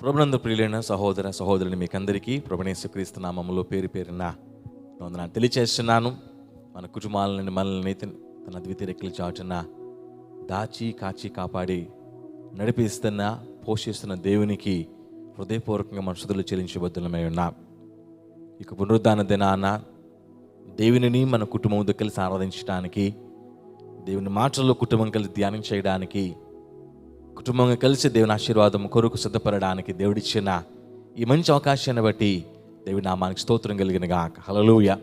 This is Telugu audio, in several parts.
ప్రభునందు ప్రియులైన సహోదర సహోదరుని మీకందరికీ ప్రభునేసుక్రీస్తు నామములో పేరు పేరున వందనాలు తెలియచేస్తున్నాను. మన కుటుంబాలని మనల్ని తన ద్వితీయ రెక్కల చాటున దాచి కాచి కాపాడి నడిపిస్తున్న పోషిస్తున్న దేవునికి హృదయపూర్వకంగా మన స్తుతులు చెల్లించబద్దులమై ఉన్నాం. ఇక పునరుద్ధాన దినాన దేవునిని మన కుటుంబంతో కలిసి ఆరాధించడానికి, దేవుని మాటల్లో కుటుంబం కలిసి ధ్యానం చేయడానికి, కుటుంబంగా కలిసి దేవుని ఆశీర్వాదం కొరకు సిద్ధపడడానికి దేవుడిచ్చిన ఈ మంచి అవకాశాన్ని బట్టి దేవుని నామానికి స్తోత్రం కలిగిన గాక. హల్లెలూయా.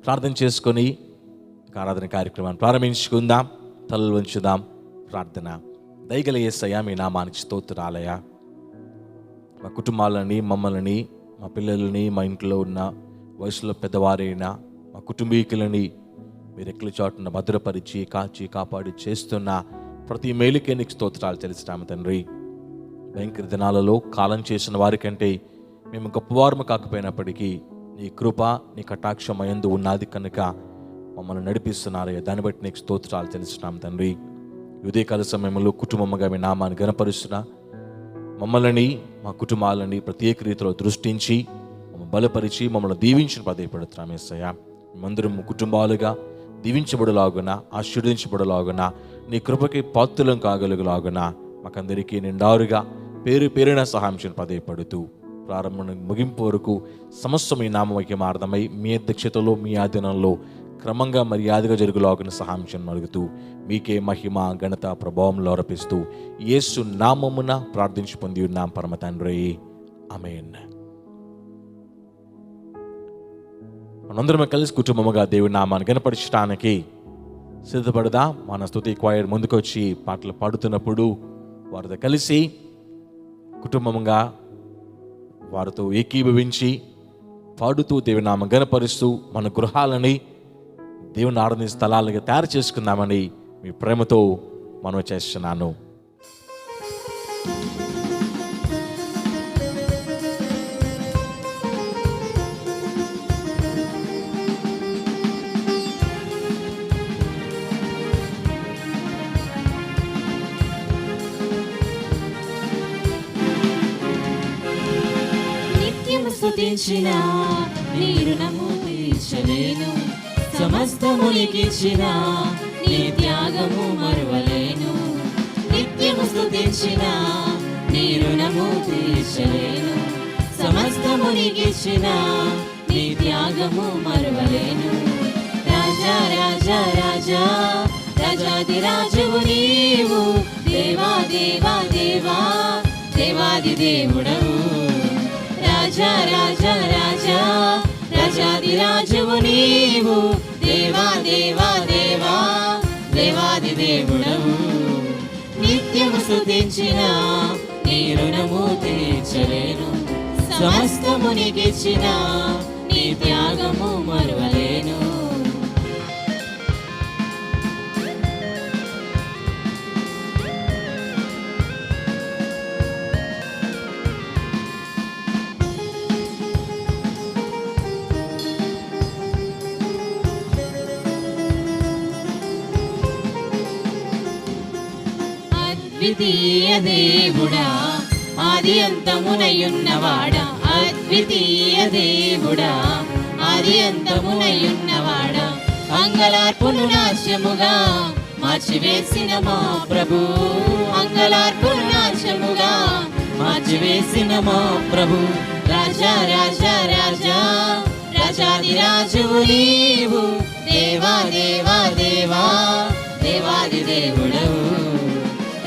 ప్రార్థన చేసుకొని ఆరాధన కార్యక్రమాన్ని ప్రారంభించుకుందాం. తలలు వంచుదాం. ప్రార్థన. దయగల యేసయ్యా, మీ నామానికి స్తోత్రాలయ. మా కుటుంబాలని, మమ్మల్ని, మా పిల్లలని, మా ఇంట్లో ఉన్న వయసులో పెద్దవారైనా మా కుటుంబీకులని మీరు రెక్కల చాటున భద్రపరిచి కాచి కాపాడి చేస్తున్న ప్రతి మేలుకే నీకు స్తోత్రాలు తెలుస్తాము తండ్రి. భయంకర దినాలలో కాలం చేసిన వారికంటే మేము గొప్పవారము కాకపోయినప్పటికీ నీ కృప, నీ కటాక్షం యందు ఉన్నది కనుక మమ్మల్ని నడిపిస్తున్నారయ్యా. దాన్ని బట్టి నీకు స్తోత్రాలు తెలుస్తున్నాం తండ్రి. ఉదయకాల సమయంలో కుటుంబంగా మీ నామాన్ని గణపరుస్తున్నా మమ్మల్ని, మా కుటుంబాలని ప్రత్యేక రీతిలో దృష్టించి మమ్మల్ని బలపరిచి మమ్మల్ని దీవించిన పదవిపడుతున్నాం యేసయ్యా. మేమందరం కుటుంబాలుగా దీవించబడులాగున, ఆశీర్వదించబడులాగున, నీ కృపకి పాత్రలం కాగలుగులాగున మాకందరికీ నిండారుగా పేరు పేరున సహాయం పదవిపడుతూ ప్రారంభం ముగింపు వరకు సమస్త మీ నామకి మార్గమై మీ అధ్యక్షతలో, మీ ఆధీనంలో క్రమంగా మర్యాదగా జరుగులాగున సహాయం అడుగుతూ మీకే మహిమ, ఘనత, ప్రభావంలో అర్పిస్తూ యేసు నామమున ప్రార్థించి పొంది ఉన్నాం పరమ తండ్రి. ఆమేన్. మనందరం కలిసి కుటుంబముగా దేవుని నామాన్ని గణపరచడానికి సిద్ధపడదా. మన స్తుతి క్వైర్ ముందుకొచ్చి పాటలు పాడుతున్నప్పుడు వారితో కలిసి కుటుంబంగా వారితో ఏకీభవించి పాడుతూ దేవుని నామం గణపరుస్తూ మన గృహాలని దేవుని ఆరాధన స్థలాలుగా తయారు చేసుకుందామని మీ ప్రేమతో మనవి చేస్తున్నాను. స్తుతించిన నీ రుణము తీర్చలేను, సమస్తము నీకిచ్చిన నీ త్యాగము మరువలేను. నిత్యము స్తుతించిన నీ రుణము తీర్చలేను, సమస్తము నీకిచ్చిన నీ త్యాగము మరువలేను. రాజా రాజా రాజా రాజాది రాజువు నీవు, దేవా దేవా దేవా దేవాది దేవుడవు. రాజా రాజా రాజా రాజాది రాజువు నీవు, దేవా దేవా దేవా దేవాది దేవుడవు. నిత్యము స్తుతించిన నీ రుణము తీర్చలేను, సమస్తము నీకిచ్చిన నీ త్యాగము మరువలేను. అద్వితీయ దేవుడా, ఆది అంతమునయున్నవాడా, అద్వితీయ దేవుడా, ఆది అంతమునయున్నవాడా, అంగలార్పును నాశ్యముగా మార్చివేసిన మా ప్రభు, అంగలార్పును నాశ్యముగా మార్చివేసిన మా ప్రభు. రాజా రాజా రాజా రాజాది రాజువు నీవు, దేవా దేవా దేవా దేవాది దేవుడవు.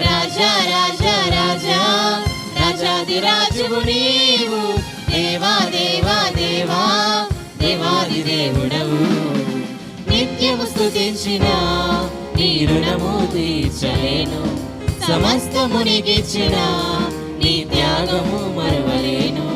రాజా రాజా రాజా రాజాది రాజువు నీవు, దేవా దేవా దేవా దేవాది దేవుడవు. నిత్యము స్తుతించిన నీ రుణము తీర్చలేను, సమస్తము నీకిచ్చిన నీ త్యాగము మరువలేను.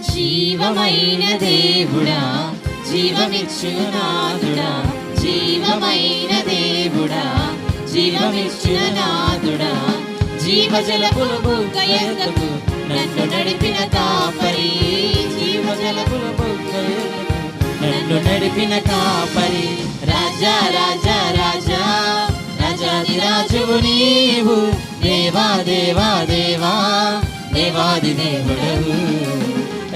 జీవమైన దేవుడా, జీవమిచ్చునాథుడా, జీవమైన దేవుడా, జీవమిచ్చిన నాదుడా, జీవజలపులు బుగ్గ ఎద్దకు నన్ను నడిపిన కాపరి, జీవజలపులు బుగ్గ ఎద్దకు నన్ను నడిపిన కాపరి. రాజా రాజా రాజా రాజాది రాజువు నీవు, దేవా దేవా దేవా దేవాది దేవుడవు.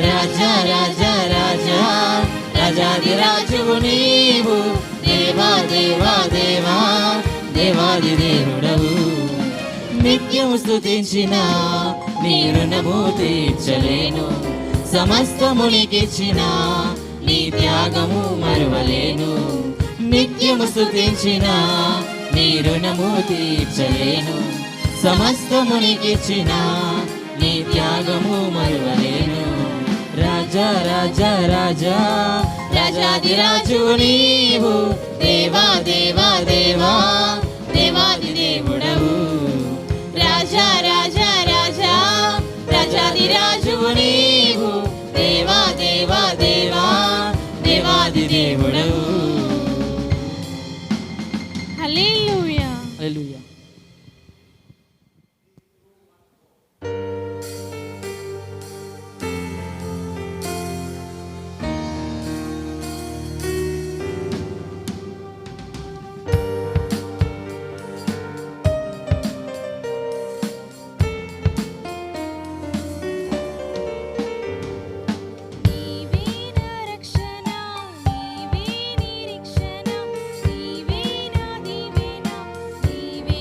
రాజా రాజా రాజా రాజాది రాజువు నీవు, దేవా దేవా దేవా దేవాది దేవుడవు. నిత్యం స్తుతించిన నీ రుణము తీర్చలేను, సమస్తమునికిచ్చిన నీ త్యాగము మరువలేను. నిత్యము స్తుతించిన నీ రుణము తీర్చలేను, సమస్తమునికిచ్చిన నీ త్యాగము మరువలేను. రాజా రాజా రాజా రాజాది రాజు నీవు, దేవా దేవా దేవా దేవాది దేవుడవు. రాజా రాజా రాజా రాజాది రాజువు నీవు, దేవా దేవా దేవా దేవాది దేవుడవు. హల్లెలూయా. హల్లెలూయా. నీవే నా రక్షణ, నీవే నిరీక్షణ, నీవే నా దీవెన, నీవే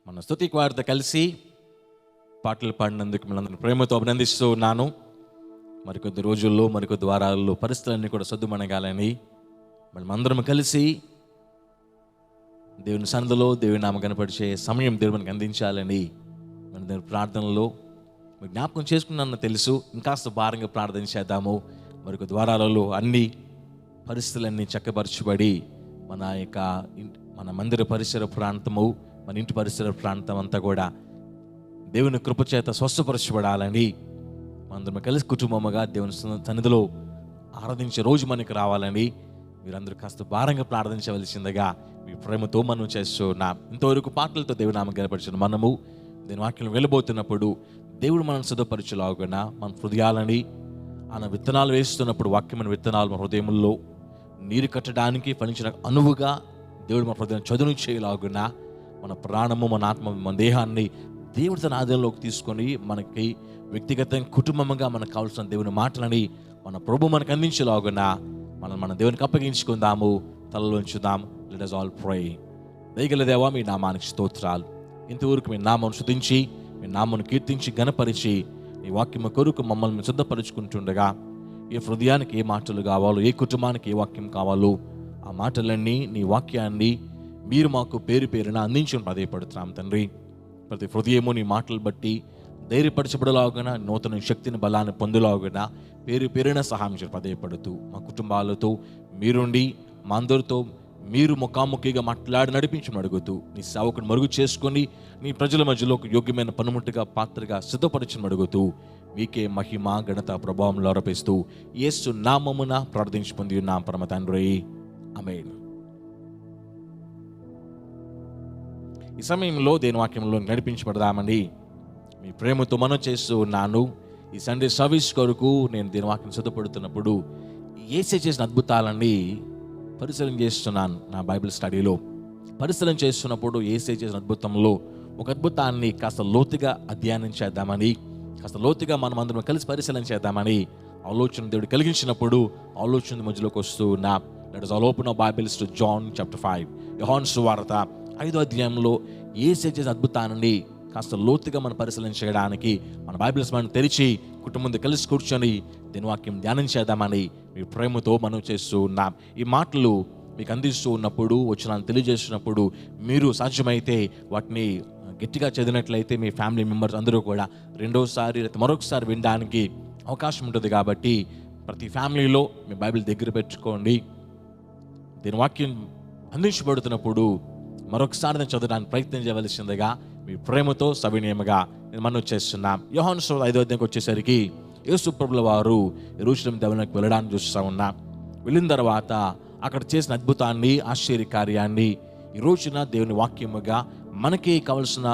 మన స్తుతి వారితో కలిసి పాటలు పాడినందుకు మిమ్మల్ని ప్రేమతో అభినందిస్తూ ఉన్నాను. మరికొద్ది రోజుల్లో, మరికొద్ది వారాల్లో పరిస్థితులన్నీ కూడా సద్దుమణగాలని మనమందరం కలిసి దేవుని సన్నిధిలో దేవుని నామ కనపరిచే సమయం దేవుడు మనకు అందించాలని మన దేవుని ప్రార్థనలో మీరు జ్ఞాపకం చేసుకున్నాను తెలుసు. ఇంకాస్త భారంగా ప్రార్థన చేద్దాము. మరికొద్ది వారాలలో అన్ని పరిస్థితులన్నీ చక్కపరచబడి మన మందిర పరిసర ప్రాంతము, మన ఇంటి పరిసర ప్రాంతం అంతా కూడా దేవుని కృపచేత స్వస్థపరచబడాలని మనందరం కలిసి కుటుంబముగా దేవుని సన్నిధిలో ఆరాధించే రోజు మనకి రావాలని మీరందరూ కాస్త భారంగా ప్రార్థించవలసిందిగా మీ ప్రేమతో మనం చేస్తున్నాం. ఇంతవరకు పాటలతో దేవుని నామం కనపరిచిన మనము దీని వాక్యం వెళ్ళబోతున్నప్పుడు దేవుడు మనం సిద్ధపరచులాగున మన హృదయాలని ఆయన విత్తనాలు వేస్తున్నప్పుడు వాక్యమైన విత్తనాలు మన హృదయంలో నీరు కట్టడానికి ఫలించిన అనువుగా దేవుడు మన హృదయం చదును చేయలాగున మన ప్రాణము, మన ఆత్మ, మన దేహాన్ని దేవుడి తన ఆధీనంలోకి తీసుకొని మనకి వ్యక్తిగతంగా కుటుంబంగా మనకు కావాల్సిన దేవుని మాటలని మన ప్రభు మనకు అందించేలాగున మన దేవునికి అప్పగించుకుందాము. తలలోంచుదాం. Let us all pray. దయగల దేవా, మీ నామానికి స్తోత్రాలు. ఇంతవరకు మీ నామం శుద్ధించి, మీ నామను కీర్తించి, ఘనపరిచి, నీ వాక్యము కొరకు మమ్మల్ని సిద్ధపరుచుకుంటుండగా ఏ హృదయానికి ఏ మాటలు కావాలో, ఏ కుటుంబానికి ఏ వాక్యం కావాలో ఆ మాటలన్నీ, నీ వాక్యాన్ని మీరు మాకు పేరు పేరున అందించడం ప్రాధేయపడుతున్నాం తండ్రి. ప్రతి హృదయము నీ మాటలు బట్టి ధైర్యపరచబడలాగున, నూతన శక్తిని, బలాన్ని పొందలాగున పేరు పేరున సహాయం ప్రాధేయపడుతూ మా కుటుంబాలతో మీరుండి మా అందరితో మీరు ముఖాముఖిగా మాట్లాడి నడిపించమని అడుగుతూ నీ సేవకుని మరుగు చేసుకొని నీ ప్రజల మధ్యలో ఒక యోగ్యమైన పనిముట్టుగా, పాత్రగా సిద్ధపరచమని అడుగుతూ మీకే మహిమ, ఘనత, ప్రభావంలో ఆరోపిస్తూ యేసు నామమున ప్రార్థించి పొంది ఉన్నాం పరమ తండ్రి. ఆమేన్. ఈ సమయంలో దేని వాక్యంలో నడిపించబడదామని మీ ప్రేమతో మనం చేస్తూ ఉన్నాను. ఈ సండే సర్వీస్ కొరకు నేను దీని వాక్యం సిద్ధపడుతున్నప్పుడు యేసే చేసిన అద్భుతాలన్నీ పరిశీలన చేస్తున్నాను. నా బైబిల్ స్టడీలో పరిశీలన చేస్తున్నప్పుడు యేసే చేసిన అద్భుతంలో ఒక అద్భుతాన్ని కాస్త లోతుగా అధ్యయనం చేద్దామని, కాస్త లోతుగా మనం అందరం కలిసి పరిశీలన చేద్దామని ఆలోచన దేవుడు కలిగించినప్పుడు ఆలోచన మధ్యలోకి వస్తూ ఉన్నా. Let us all open our Bibles to John chapter 5. యోహాను సువార్త 5వ అధ్యాయంలో యేసే చేసిన అద్భుతాన్ని కాస్త లోతుగా మనం పరిశీలన చేయడానికి మన బైబిల్స్ మనం తెరిచి కుటుంబంతో కలిసి కూర్చొని దీని వాక్యం ధ్యానం చేద్దామని మీ ప్రేమతో మనం చేస్తూ ఉన్నాం. ఈ మాటలు మీకు అందిస్తూ ఉన్నప్పుడు, వచనాలను తెలియజేస్తున్నప్పుడు మీరు సాధ్యమైతే వాటిని గట్టిగా చదివినట్లయితే మీ ఫ్యామిలీ మెంబర్స్ అందరూ కూడా రెండోసారి మరొకసారి వినడానికి అవకాశం ఉంటుంది. కాబట్టి ప్రతి ఫ్యామిలీలో మీ బైబిల్ దగ్గర పెట్టుకోండి. దీని వాక్యం అందించబడుతున్నప్పుడు మరొకసారి నేను చదవడానికి ప్రయత్నం చేయవలసిందిగా మీ ప్రేమతో సవినయముగా నేను మనం చేస్తున్నాం. యోహాను సువార్త 5వ అధ్యాయంకి వచ్చేసరికి యేసు ప్రభుల వారు యెరూషలేము దేవాలయానికి వెళ్ళడానికి చూస్తూ ఉన్నాం. వెళ్ళిన తర్వాత అక్కడ చేసిన అద్భుతాన్ని, ఆశ్చర్య కార్యాన్ని ఈ రోజున దేవుని వాక్యముగా మనకి కావలసిన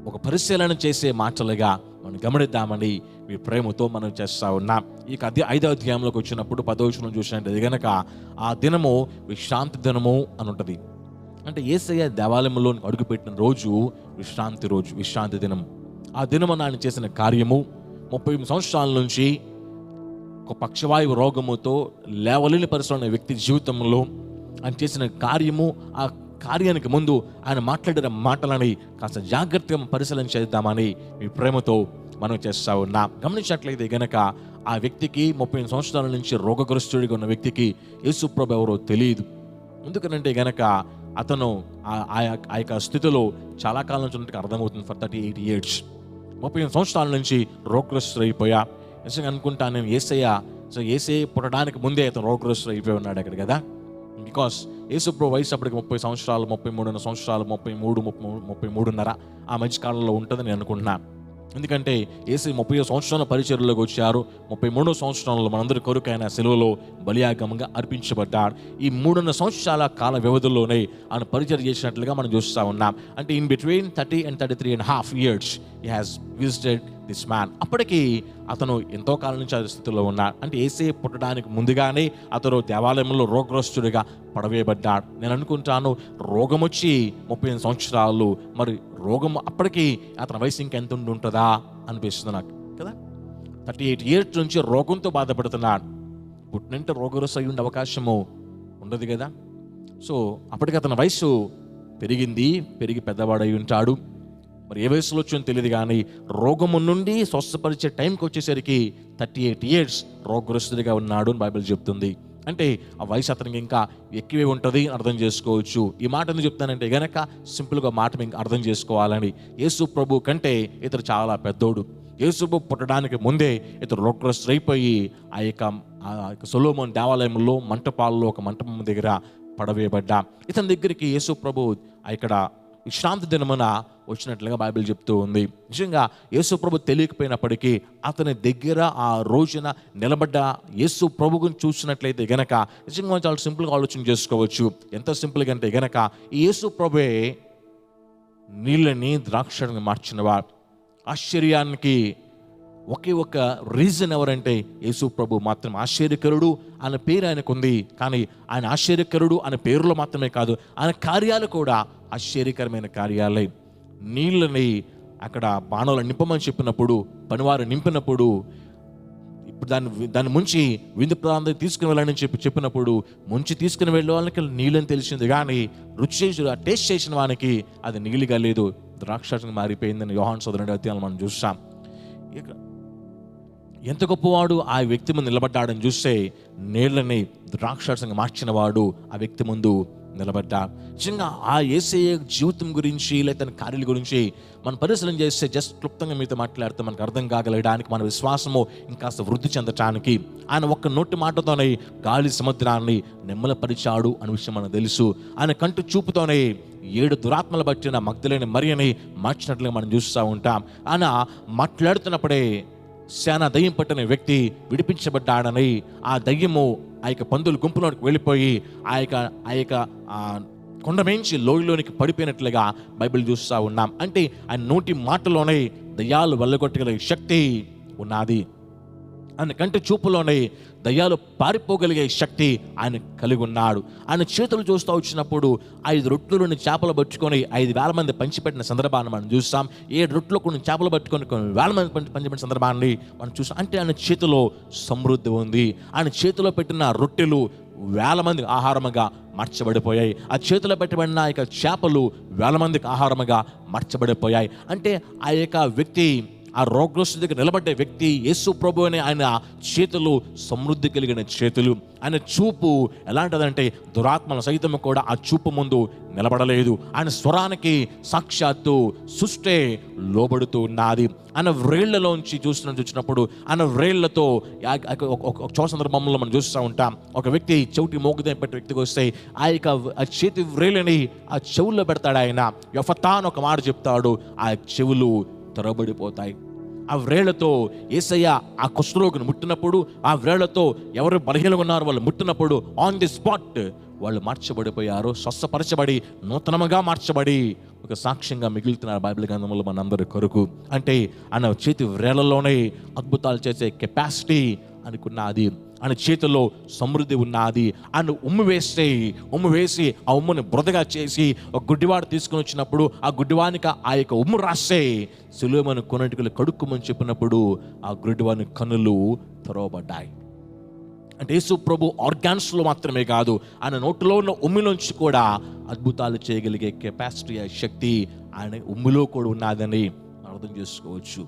ఒక పరిశీలన చేసే మాటలుగా మనం గమనిద్దామని మీ ప్రేమతో మనం చేస్తూ ఉన్నాం. ఈ 5వ అధ్యాయంలోకి వచ్చినప్పుడు 10వ వచనం చూసినట్టు గనక ఆ దినము విశ్రాంతి దినము అని ఉంటుంది. అంటే యేసయ్య దేవాలయంలో అడుగుపెట్టిన రోజు విశ్రాంతి రోజు, విశ్రాంతి దినం. ఆ దినమున ఆయన చేసిన కార్యము 30 సంవత్సరాల నుంచి ఒక పక్షవాయువు రోగముతో లేవలేని పరిస్థితున్న వ్యక్తి జీవితంలో ఆయన చేసిన కార్యము, ఆ కార్యానికి ముందు ఆయన మాట్లాడిన మాటలని కాస్త జాగ్రత్తగా పరిశీలన చేద్దామని మీ ప్రేమతో మనం చేస్తూ ఉన్నాం. గమనించినట్లయితే గనక ఆ వ్యక్తికి 30 సంవత్సరాల నుంచి రోగగ్రస్తుడిగా ఉన్న వ్యక్తికి యేసు ప్రభు ఎవరో తెలియదు. ఎందుకనంటే గనక అతను ఆ యొక్క స్థితిలో చాలా కాలం నుంచి ఉన్నట్టు అర్థమవుతుంది. ఫర్ 38 years 30 సంవత్సరాల నుంచి రోగగ్రస్తుడు అయిపోయా. నిజంగా అనుకుంటాను నేను యేసయ్య పుట్టడానికి ముందే అతను రోగగ్రస్తుడు అయిపోయి ఉన్నాడు అక్కడ కదా. బికాస్ యేసుప్రభు వయసు అప్పటికి 30 సంవత్సరాలు, 33 సంవత్సరాలు, 33.5 ఆ మధ్య కాలంలో ఉంటుందని నేను అనుకుంటున్నాను. ఎందుకంటే యేసు 30 సంవత్సరాల పరిచర్యలోకి వచ్చారు. 33 సంవత్సరంలో మనందరి కొరకు ఆయన సిలువలో బలియాగంగా అర్పించబడ్డాడు. ఈ 3.5 సంవత్సరాల కాల వ్యవధిలోనే ఆయన పరిచర్య చేసినట్లుగా మనం చూస్తూ ఉన్నాం. అంటే in between 30 and 33.5 years he has visited this man. అప్పటికి అతను ఎంతో కాలం నుంచి ఆ స్థితిలో ఉన్నాడు. అంటే యేసే పుట్టడానికి ముందుగానే అతను దేవాలయంలో రోగగ్రస్తుడిగా పడవేయబడ్డాడు. నేను అనుకుంటాను రోగం వచ్చి 30 సంవత్సరాలు, మరి రోగం అప్పటికి అతని వయసు ఇంకెంత ఉంటుందా అనిపిస్తుంది నాకు కదా. 38 years నుంచి రోగంతో బాధపడుతున్నాడు. పుట్టినంటే రోగగ్రస్తు అయి ఉండే అవకాశము ఉండదు కదా. సో అప్పటికి అతని వయసు పెరిగి పెద్దవాడై ఉంటాడు. మరి ఏ వయసులో వచ్చిందో తెలియదు, కానీ రోగము నుండి స్వస్థపరిచే టైంకి వచ్చేసరికి 38 years రోగగ్రస్తుడిగా ఉన్నాడు అని బైబిల్ చెప్తుంది. అంటే ఆ వయసు అతనికి ఇంకా ఎక్కువే ఉంటుంది అర్థం చేసుకోవచ్చు. ఈ మాట ఎందుకు చెప్తానంటే గనక సింపుల్గా మాట మీకు అర్థం చేసుకోవాలని. యేసు ప్రభు కంటే ఇతడు చాలా పెద్దోడు. యేసు ప్రభు పుట్టడానికి ముందే ఇతడు రోగగ్రస్తుడైపోయి ఆ యొక్క సొలొమోను దేవాలయంలో మంటపాల్లో ఒక మంటపం దగ్గర పడవేయబడ్డా. ఇతని దగ్గరికి యేసు ప్రభు ఇక్కడ విశ్రాంతి దినమున వచ్చినట్లుగా బైబిల్ చెప్తూ ఉంది. నిజంగా యేసు ప్రభు తెలియకపోయినప్పటికీ అతని దగ్గర ఆ రోజున నిలబడ్డ యేసు ప్రభువుని చూసినట్లయితే గనక నిజంగా చాలా సింపుల్గా ఆలోచన చేసుకోవచ్చు. ఎంత సింపుల్గా అంటే గనక ఈ యేసు ప్రభువే నీళ్ళని ద్రాక్షని మార్చినవాడు. ఆశ్చర్యానికి ఒకే ఒక రీజన్ ఎవరంటే యేసు ప్రభు మాత్రం. ఆశ్చర్యకరుడు అనే పేరు ఆయనకుంది, కానీ ఆయన ఆశ్చర్యకరుడు అనే పేరులో మాత్రమే కాదు, ఆయన కార్యాలు కూడా ఆశ్చర్యకరమైన కార్యాలే. నీళ్ళని అక్కడ బాణాలు నింపమని చెప్పినప్పుడు, పనివారు నింపినప్పుడు, ఇప్పుడు దాన్ని ముంచి విందు ప్రాంతం తీసుకుని వెళ్ళాలని చెప్పినప్పుడు ముంచి తీసుకుని వెళ్ళే వాళ్ళకి నీళ్ళని తెలిసింది, కానీ రుచి చేసి టేస్ట్ చేసిన వానికి అది నీళ్ళుగా లేదు, ద్రాక్షరసంగా మారిపోయిందని యోహాను సోదరుడి అధ్యాయాలు మనం చూస్తాం. ఎంత గొప్పవాడు ఆ వ్యక్తి ముందు నిలబడ్డాడని చూస్తే నీళ్ళని ద్రాక్షరసంగా మార్చిన వాడు ఆ వ్యక్తి ముందు నిలబడ్డా. నిజంగా ఆ యేసయ్య జీవితం గురించి లేదా కార్యాల గురించి మనం పరిశీలన చేస్తే జస్ట్ క్లుప్తంగా మీతో మాట్లాడితే మనకు అర్థం కాగలగడానికి, మన విశ్వాసము ఇంకాస్త వృద్ధి చెందటానికి ఆయన ఒక్క నోటి మాటతోనే గాలి సముద్రాన్ని నెమ్మలపరిచాడు అనే విషయం మనకు తెలుసు. ఆయన కంటి చూపుతోనే 7 దురాత్మలు పట్టిన మగ్దలేని మరియని మార్చినట్లుగా మనం చూస్తూ ఉంటాం. ఆయన మాట్లాడుతున్నప్పుడే శానా దయ్యం పట్టిన వ్యక్తి విడిపించబడ్డాడని, ఆ దయ్యము ఆ యొక్క పందుల గుంపులోకి వెళ్ళిపోయి ఆ యొక్క కొండ మించి లోయలోనికి పడిపోయినట్లుగా బైబిల్ చూస్తూ ఉన్నాం. అంటే ఆయన నోటి మాటలోనే దయ్యాలు వెళ్ళగొట్టగలిగే శక్తి ఉన్నది. ఆయన కంటి చూపులోనే దయ్యాలు పారిపోగలిగే శక్తి ఆయన కలిగి ఉన్నాడు. ఆయన చేతులు చూస్తూ వచ్చినప్పుడు 5 రొట్టెలను చేపలు పట్టుకొని 5,000 మంది పంచిపెట్టిన సందర్భాన్ని మనం చూస్తాం. 7 రొట్టెలు కొన్ని చేపలు పట్టుకొని 1,000 మంది పంచిపెట్టిన సందర్భాన్ని మనం చూస్తాం. అంటే ఆయన చేతిలో సమృద్ధి ఉంది. ఆయన చేతిలో పెట్టిన రొట్టెలు 1,000 మంది ఆహారముగా మార్చబడిపోయాయి. ఆ చేతిలో పెట్టబడిన యొక్క చేపలు 1,000 మందికి ఆహారముగా మార్చబడిపోయాయి. అంటే ఆ యొక్క వ్యక్తి, ఆ రోగగ్రస్తు దగ్గర నిలబడ్డ వ్యక్తి యేసు ప్రభు అనే ఆయన చేతులు సమృద్ధి కలిగిన చేతులు. ఆయన చూపు ఎలాంటిదంటే దురాత్మల సైతం కూడా ఆ చూపు ముందు నిలబడలేదు. ఆయన స్వరానికి సాక్షాత్తు సృష్టి లోబడుతూ ఉన్నది. ఆయన వ్రేళ్లలోంచి చూసినప్పుడు ఆయన వ్రేళ్లతో ఒక చోట సందర్భంలో మనం చూస్తూ ఉంటాం. ఒక వ్యక్తి చెవిటి మోగుదే పెట్టే వ్యక్తికి వస్తే ఆ చేతి వ్రేళ్ళని ఆ చెవుల్లో పెడతాడు. ఆయన యెఫతా అని ఒక మాట చెప్తాడు, ఆ చెవులు తెరబడిపోతాయి. ఆ వ్రేళ్లతో యేసయ్య ఆ కుష్ఠరోగిని ముట్టినప్పుడు, ఆ వ్రేళ్లతో ఎవరు బలహీనంగా ఉన్నారో వాళ్ళు ముట్టినప్పుడు ఆన్ ది స్పాట్ వాళ్ళు మార్చబడిపోయారు, స్వస్థపరచబడి నూతనముగా మార్చబడి ఒక సాక్ష్యంగా మిగులుతున్నారు బైబిల్ గ్రంథంలో మనందరి కొరకు. అంటే ఆయన చేతి వ్రేళ్లలోనే అద్భుతాలు చేసే కెపాసిటీ అనుకున్నది. ఆయన చేతిలో సమృద్ధి ఉన్నది. ఆయన ఉమ్ము వేసి ఆ ఉమ్ముని బురదగా చేసి ఒక గుడ్డివాడు తీసుకుని వచ్చినప్పుడు ఆ గుడ్డివానికి ఆ యొక్క ఉమ్ము రాస్తే సులోమోను కొన్నిటికలు కడుక్కుమని చెప్పినప్పుడు ఆ గుడ్డివాని కన్నులు తెరవబడ్డాయి. అంటే యేసు ప్రభు ఆర్గాన్స్లో మాత్రమే కాదు, ఆయన నోటిలో ఉన్న ఉమ్మిలోంచి కూడా అద్భుతాలు చేయగలిగే కెపాసిటీ, ఆ శక్తి ఆయన ఉమ్మిలో కూడా ఉన్నదని అర్థం చేసుకోవచ్చు.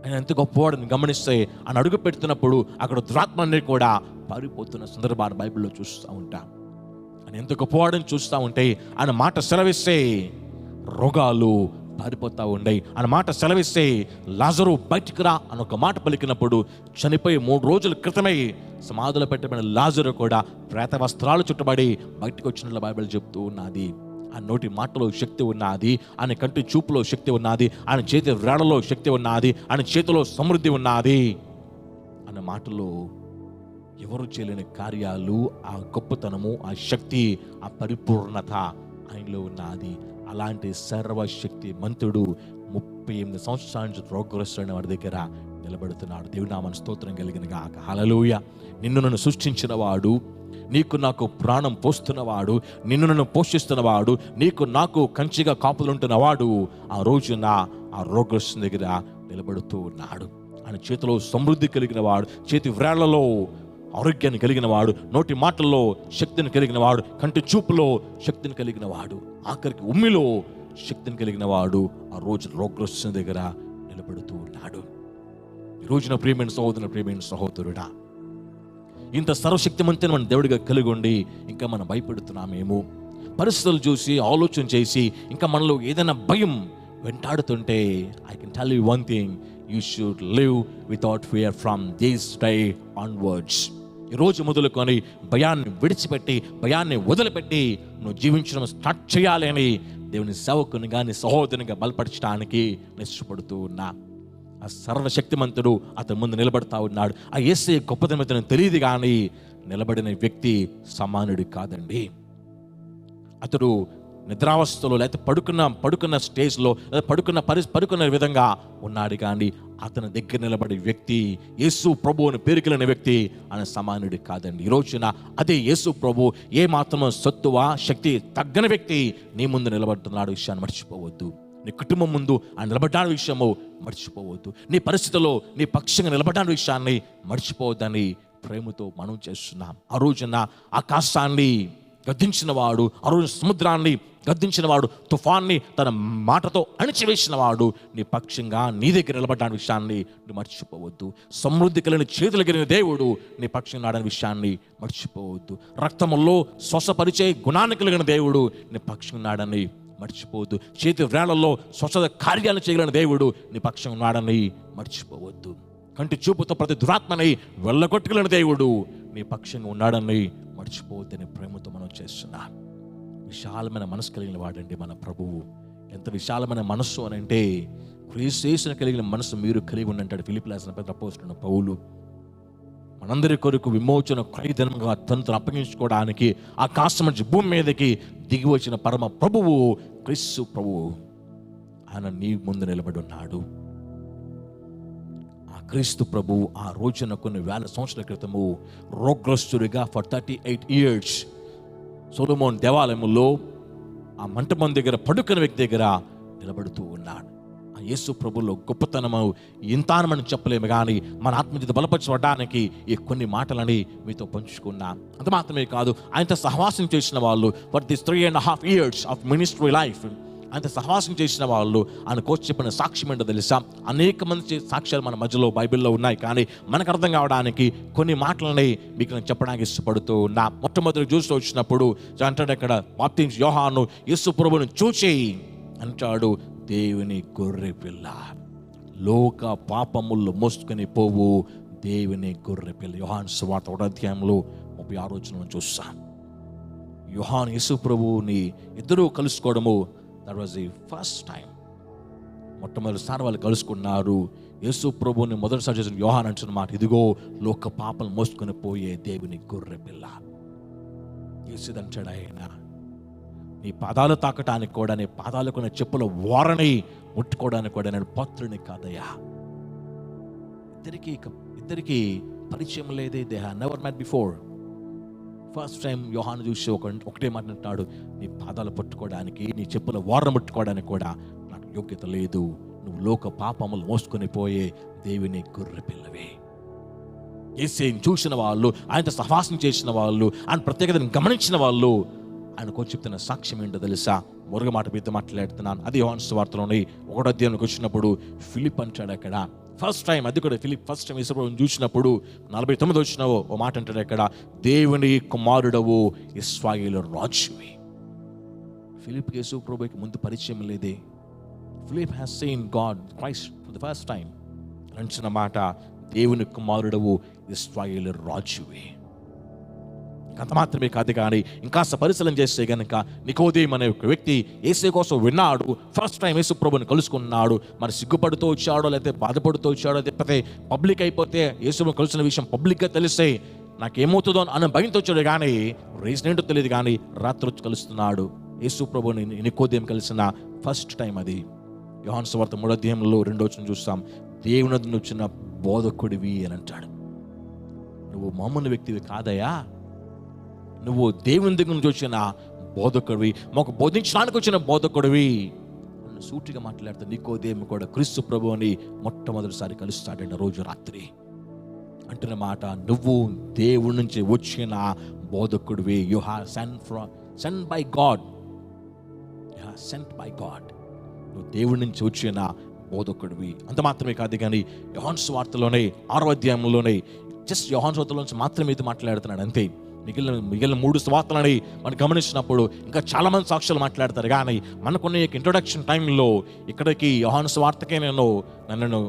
ఆయన ఎంత గొప్పవాడిని గమనిస్తే ఆయన అడుగు పెడుతున్నప్పుడు అక్కడ దురాత్మని కూడా పారిపోతున్న సందర్భాన్ని బైబిల్లో చూస్తూ ఉంటాం. ఆయన ఎంత గొప్పవాడిని చూస్తూ ఉంటే ఆయన మాట సెలవిస్తే రోగాలు పారిపోతూ ఉండయి. ఆయన మాట సెలవిస్తే లాజరు బయటికి రా అని ఒక మాట పలికినప్పుడు చనిపోయి 3 రోజుల క్రితమే సమాధిలో పెట్టబడిన లాజరు కూడా ప్రేత వస్త్రాలు చుట్టబడి బయటకు వచ్చినట్లు బైబిల్ చెప్తూ ఉన్నది. ఆ నోటి మాటలో శక్తి ఉన్నది, ఆయన కంటి చూపులో శక్తి ఉన్నది, ఆయన చేతి వ్రేళ్లలో శక్తి ఉన్నది, ఆయన చేతిలో సమృద్ధి ఉన్నది అన్న మాటలో ఎవరు చేయలేని కార్యాలు, ఆ గొప్పతనము, ఆ శక్తి, ఆ పరిపూర్ణత ఆయనలో ఉన్నది. అలాంటి సర్వశక్తి మంతుడు 38 సంవత్సరాల నుంచి రోగగ్రస్తుడైన వాడి దగ్గర నిలబడుతున్నాడు. దేవుని నామమున స్తోత్రం కలిగిన గాక. హల్లెలూయా. నిన్ను నన్ను సృష్టించిన వాడు, నీకు నాకు ప్రాణం పోస్తున్నవాడు, నిన్ను నన్ను పోషిస్తున్నవాడు, నీకు నాకు కంచిగా కాపులుంటున్నవాడు ఆ రోజున ఆ రోగగ్రస్తు దగ్గర నిలబడుతూ ఉన్నాడు. ఆయన చేతిలో సమృద్ధి కలిగిన వాడు, చేతి వ్రేళ్లలో ఆరోగ్యాన్ని కలిగిన వాడు, నోటి మాటల్లో శక్తిని కలిగిన వాడు, కంటి చూపులో శక్తిని కలిగిన వాడు, ఆఖరికి ఉమ్మిలో శక్తిని కలిగిన వాడు ఆ రోజు రోగ్రస్తుని దగ్గర నిలబడుతూ ఉన్నాడు. ఈ రోజున ప్రియమైన సహోదరుడా, ఇంత సర్వశక్తిమంతుని మన దేవుడిగా కలిగి ఉండి ఇంకా మనం భయపెడుతున్నామేమో, పరిస్థితులు చూసి ఆలోచన చేసి ఇంకా మనలో ఏదైనా భయం వెంటాడుతుంటే, I can tell you one thing, you should live without fear from this day onwards. ఈరోజు మొదలుకొని భయాన్ని విడిచిపెట్టి, భయాన్ని వదిలిపెట్టి నువ్వు జీవించడం స్టార్ట్ చేయాలి అని దేవుని సేవకుని కానీ సహోదరునిగా బలపరచడానికి నిశ్చయపడుతూ ఉన్నా. ఆ సర్వశక్తిమంతుడు అతని ముందు నిలబడతా ఉన్నాడు. ఆ యేసయ్య గొప్పతనం తెలియదు కానీ నిలబడిన వ్యక్తి సమానుడు కాదండి. అతడు నిద్రావస్థలో లేకపోతే పడుకున్న స్టేజ్లో పడుకున్న విధంగా ఉన్నాడు కానీ అతని దగ్గర నిలబడే వ్యక్తి, యేసు ప్రభు అని పేరు కలిగిన వ్యక్తి ఆయన సమానుడు కాదండి. ఈ రోజున అదే యేసు ప్రభు ఏ మాత్రమో సత్తువ శక్తి తగ్గని వ్యక్తి నీ ముందు నిలబడుతున్నాడు విషయాన్ని మర్చిపోవద్దు. నీ కుటుంబం ముందు ఆయన నిలబడ్డాని విషయము మర్చిపోవద్దు. నీ పరిస్థితుల్లో నీ పక్షంగా నిలబడ్డాని విషయాన్ని మర్చిపోవద్దని ప్రేమతో మనం చేస్తున్నాం. ఆ రోజున ఆకాశాన్ని గద్దించిన వాడు, ఆ రోజు సముద్రాన్ని గద్దించిన వాడు, తుఫాన్ని తన మాటతో అణిచివేసిన వాడు నీ పక్షంగా నీ దగ్గర నిలబడ్డాని విషయాన్ని నువ్వు మర్చిపోవద్దు. సమృద్ధి కలిగిన చేతులు కలిగిన దేవుడు నీ పక్షంగా నాడని విషయాన్ని మర్చిపోవద్దు. రక్తములో శ్వాసపరిచే గుణాన్ని కలిగిన దేవుడు నీ పక్షంగా నాడని మర్చిపోవద్దు. చేతి వేళల్లో స్వచ్ఛత కార్యాలు చేయగలిగిన దేవుడు నీ పక్షం ఉన్నాడని మర్చిపోవద్దు. కంటి చూపుతో ప్రతి దురాత్మని వెళ్ళగొట్టగలిగిన దేవుడు నీ పక్షంగా ఉన్నాడని మర్చిపోవద్దని ప్రేమతో మనం చేస్తున్నా. విశాలమైన మనసు కలిగిన వాడండి మన ప్రభువు. ఎంత విశాలమైన మనస్సు అని అంటే, క్రీస్తు కలిగిన మనసు మీరు కలిగి ఉండంటాడు ఫిలిప్పీయులకు రాసిన పత్రిక అపోస్తలుడైన పౌలు. మనందరి కొరకు విమోచన ఖరీదనంగా తనను అప్పగించుకోవడానికి ఆకాశం నుంచి భూమి మీదకి దిగి వచ్చిన పరమ ప్రభువు క్రీస్తు ప్రభువు ఆయన నీ ముందు నిలబడి ఉన్నాడు. ఆ క్రీస్తు ప్రభువు ఆ రోజున కొన్ని వేల సంవత్సరాల క్రితము రోగ్రస్తుడిగా ఫర్ 38 years సొలొమోను దేవాలయంలో ఆ మంటపం దగ్గర పడుకున్న వ్యక్తి దగ్గర నిలబడుతూ ఉన్నాడు. ఆ యేసు ప్రభులో గొప్పతనము ఇంత అని మనం చెప్పలేము కానీ మన ఆత్మజీత బలపరచబడడానికి ఈ కొన్ని మాటలని మీతో పంచుకున్నా. అంత మాత్రమే కాదు, ఆయనతో సహవాసం చేసిన వాళ్ళు for this 3.5 years of ministry life ఆయనతో సహవాసం చేసిన వాళ్ళు ఆయన కోచ్ చెప్పిన సాక్ష్యం ఏంటో తెలుసా? అనేక మంది సాక్ష్యాలు మన మధ్యలో బైబిల్లో ఉన్నాయి కానీ మనకు అర్థం కావడానికి కొన్ని మాటలని మీకు నేను చెప్పడానికి ఇష్టపడుతూ ఉన్నా. మొట్టమొదటి చూస్తూ వచ్చినప్పుడు అంటాడు అక్కడ, బాప్తిస్మం యోహాను యేసు ప్రభువును చూచి అంటాడు, దేవుని గొర్రె పిల్ల, లోక పాపములు మోసుకొని పోవు దేవుని గొర్రె పిల్ల. యోహాను సువార్త 1వ అధ్యాయంలో 36వ వచనం చూస్తాం. యోహాను యేసు ప్రభువుని ఇద్దరూ కలుసుకోవడము, that was the first time. మొట్టమొదటిసారి వాళ్ళు కలుసుకున్నారు. యేసు ప్రభువుని మొదటిసారి చేసిన యోహాను అంటున్న మాట, ఇదిగో లోక పాపలు మోసుకొని పోయే దేవుని గొర్రె పిల్ల. యేసుదంటాడు ఆయన, నీ పాదాలు తాకటానికి కూడా, నీ పాదాలకు నా చెప్పుల వారని ముట్టుకోవడానికి కూడా నేను పాత్రుని కాదయ్యా. ఇద్దరికి పరిచయం లేదే, they have never met before. First time యోహాను చూసి ఒకటే మాట అంటాడు, నీ పాదాలు పట్టుకోవడానికి, నీ చెప్పుల వారను ముట్టుకోవడానికి కూడా నాకు యోగ్యత లేదు. నువ్వు లోక పాపములు మోసుకొని పోయే దేవుని గొర్రె పిల్లవే. యేసుని చూసిన వాళ్ళు, ఆయనతో సహవాసం చేసిన వాళ్ళు, ఆయన ప్రత్యేకతను గమనించిన వాళ్ళు ఆయన కొంచెం చెప్తున్న సాక్ష్యం ఏంటో తెలుసా? మొరగ మాట మీతో మాట్లాడుతున్నాను. అది యోహాను సువార్తలోని 1వ అధ్యాయంలోకి వచ్చినప్పుడు ఫిలిప్ అంటాడు అక్కడ, ఫస్ట్ టైం అది కూడా ఫిలిప్ ఫస్ట్ టైం యేసుప్రభువుని చూసినప్పుడు 49 వచ్చినావు ఓ మాట అంటాడు అక్కడ, దేవుని కుమారుడవు ఇశ్రాయేలు రాజువి. ఫిలిప్ యేసుప్రభువుకి ముందు పరిచయం లేదే. Philip has seen God Christ for the first time. అంటున్న మాట, దేవుని కుమారుడవు ఇశ్రాయేలు రాజువి. అంత మాత్రమే కాదు కానీ ఇంకాస్త పరిశీలన చేస్తే కనుక నికోదేము అనే ఒక వ్యక్తి యేసు కోసం విన్నాడు. ఫస్ట్ టైం యేసు ప్రభువుని కలుసుకున్నాడు. మరి సిగ్గుపడుతూ వచ్చాడో లేకపోతే బాధపడుతూ వచ్చాడో, లేకపోతే పబ్లిక్ అయిపోతే యేసు కలిసిన విషయం పబ్లిక్గా తెలిస్తే నాకేమవుతుందో అన్న భయంతో వచ్చాడు కానీ రీజన్ ఏంటో తెలియదు కానీ రాత్రి వచ్చి కలుస్తున్నాడు. యేసు ప్రభువుని నికోదేము కలిసిన ఫస్ట్ టైం అది. యోహాను సువార్త 3వ అధ్యాయంలో 2వ వచనం చూస్తాం, దేవుని వద్ద వచ్చిన బోధకుడివి అని అంటాడు. నువ్వు మామూలు వ్యక్తివి కాదయా, నువ్వు దేవుని దగ్గర నుంచి వచ్చిన బోధకుడివి, మాకు బోధించడానికి వచ్చిన బోధకుడివి అని సూటిగా మాట్లాడుతూ నికోదేము కూడా క్రీస్తు ప్రభువుని మొట్టమొదటిసారి కలుస్తాడండి రోజు రాత్రి. అంటున్న మాట, నువ్వు దేవుడి నుంచి వచ్చిన బోధకుడివి. You have sent by God. Sent by God. నువ్వు దేవుడి నుంచి వచ్చిన బోధకుడివి. అంత మాత్రమే కాదు కానీ యోహాను సువార్తలోనే 6వ అధ్యాయంలోనే జస్ట్ యోహాను సువార్తలోంచి మాత్రమే ఇది మాట్లాడుతున్నాడు అంతే. మిగిలిన 3 సువార్తలని మనం గమనించినప్పుడు ఇంకా చాలామంది సాక్షులు మాట్లాడతారు. కానీ మనకున్న ఇంట్రొడక్షన్ టైంలో ఇక్కడికి యోహాను సువార్తకే నన్ను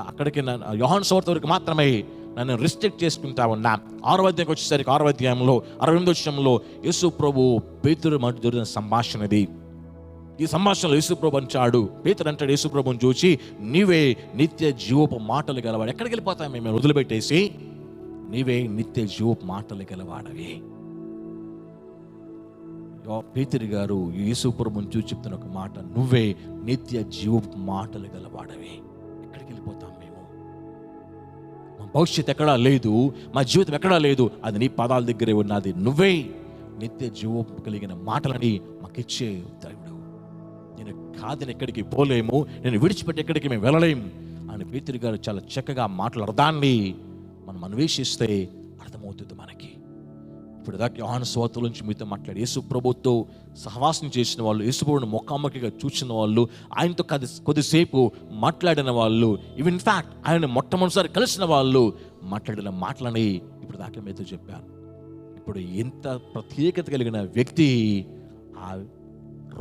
అక్కడికి యోహాను సువార్త వరకు మాత్రమే నన్ను రిస్ట్రిక్ట్ చేసుకుంటా ఉన్నా. 6వ అధ్యాయంకి వచ్చేసరికి 6వ అధ్యాయంలో 68వ వచనంలో యేసు ప్రభు పేతురు మధ్య జరిగిన సంభాషణ ఇది. ఈ సంభాషణలో యేసు ప్రభు అంటాడు, పేతురు అంటాడు యేసు ప్రభుని చూసి, నీవే నిత్య జీవపు మాటలు గలవాడు. ఎక్కడికి వెళ్ళిపోతాం మేము వదిలిపెట్టేసి? నీవే నిత్య జీవపు మాటలు గలవాడవి. పేతురు గారు యేసు ప్రభుని చూసి చెప్తున్న ఒక మాట, నువ్వే నిత్య జీవపు మాటలు గలవాడవి. ఎక్కడికి వెళ్ళిపోతాం మేము? మా భవిష్యత్తు ఎక్కడా లేదు, మా జీవితం ఎక్కడా లేదు, అది నీ పాదాల దగ్గరే ఉన్నది. నువ్వే నిత్య జీవపు కలిగిన మాటలని మాకిచ్చే దేవుడు. నేను కాదని ఎక్కడికి పోలేము, నేను విడిచిపెట్టి ఎక్కడికి మేము వెళ్ళలేము అని పేతురు గారు చాలా చక్కగా మాటల అర్థాన్ని మనం అన్వేషిస్తే అర్థమవుతుంది మనకి. ఇప్పుడు దాకా యోహాను సువార్త నుంచి మీతో మాట్లాడి యేసు ప్రభుతో సహవాసం చేసిన వాళ్ళు, యేసు ప్రభువుని ముఖాముఖిగా చూసిన వాళ్ళు, ఆయనతో కొద్దిసేపు మాట్లాడిన వాళ్ళు, ఇవి ఇన్ఫ్యాక్ట్ ఆయన మొట్టమొదటిసారి కలిసిన వాళ్ళు మాట్లాడిన మాటలని ఇప్పుడు దాకా మీతో చెప్పాను. ఇప్పుడు ఎంత ప్రత్యేకత కలిగిన వ్యక్తి ఆ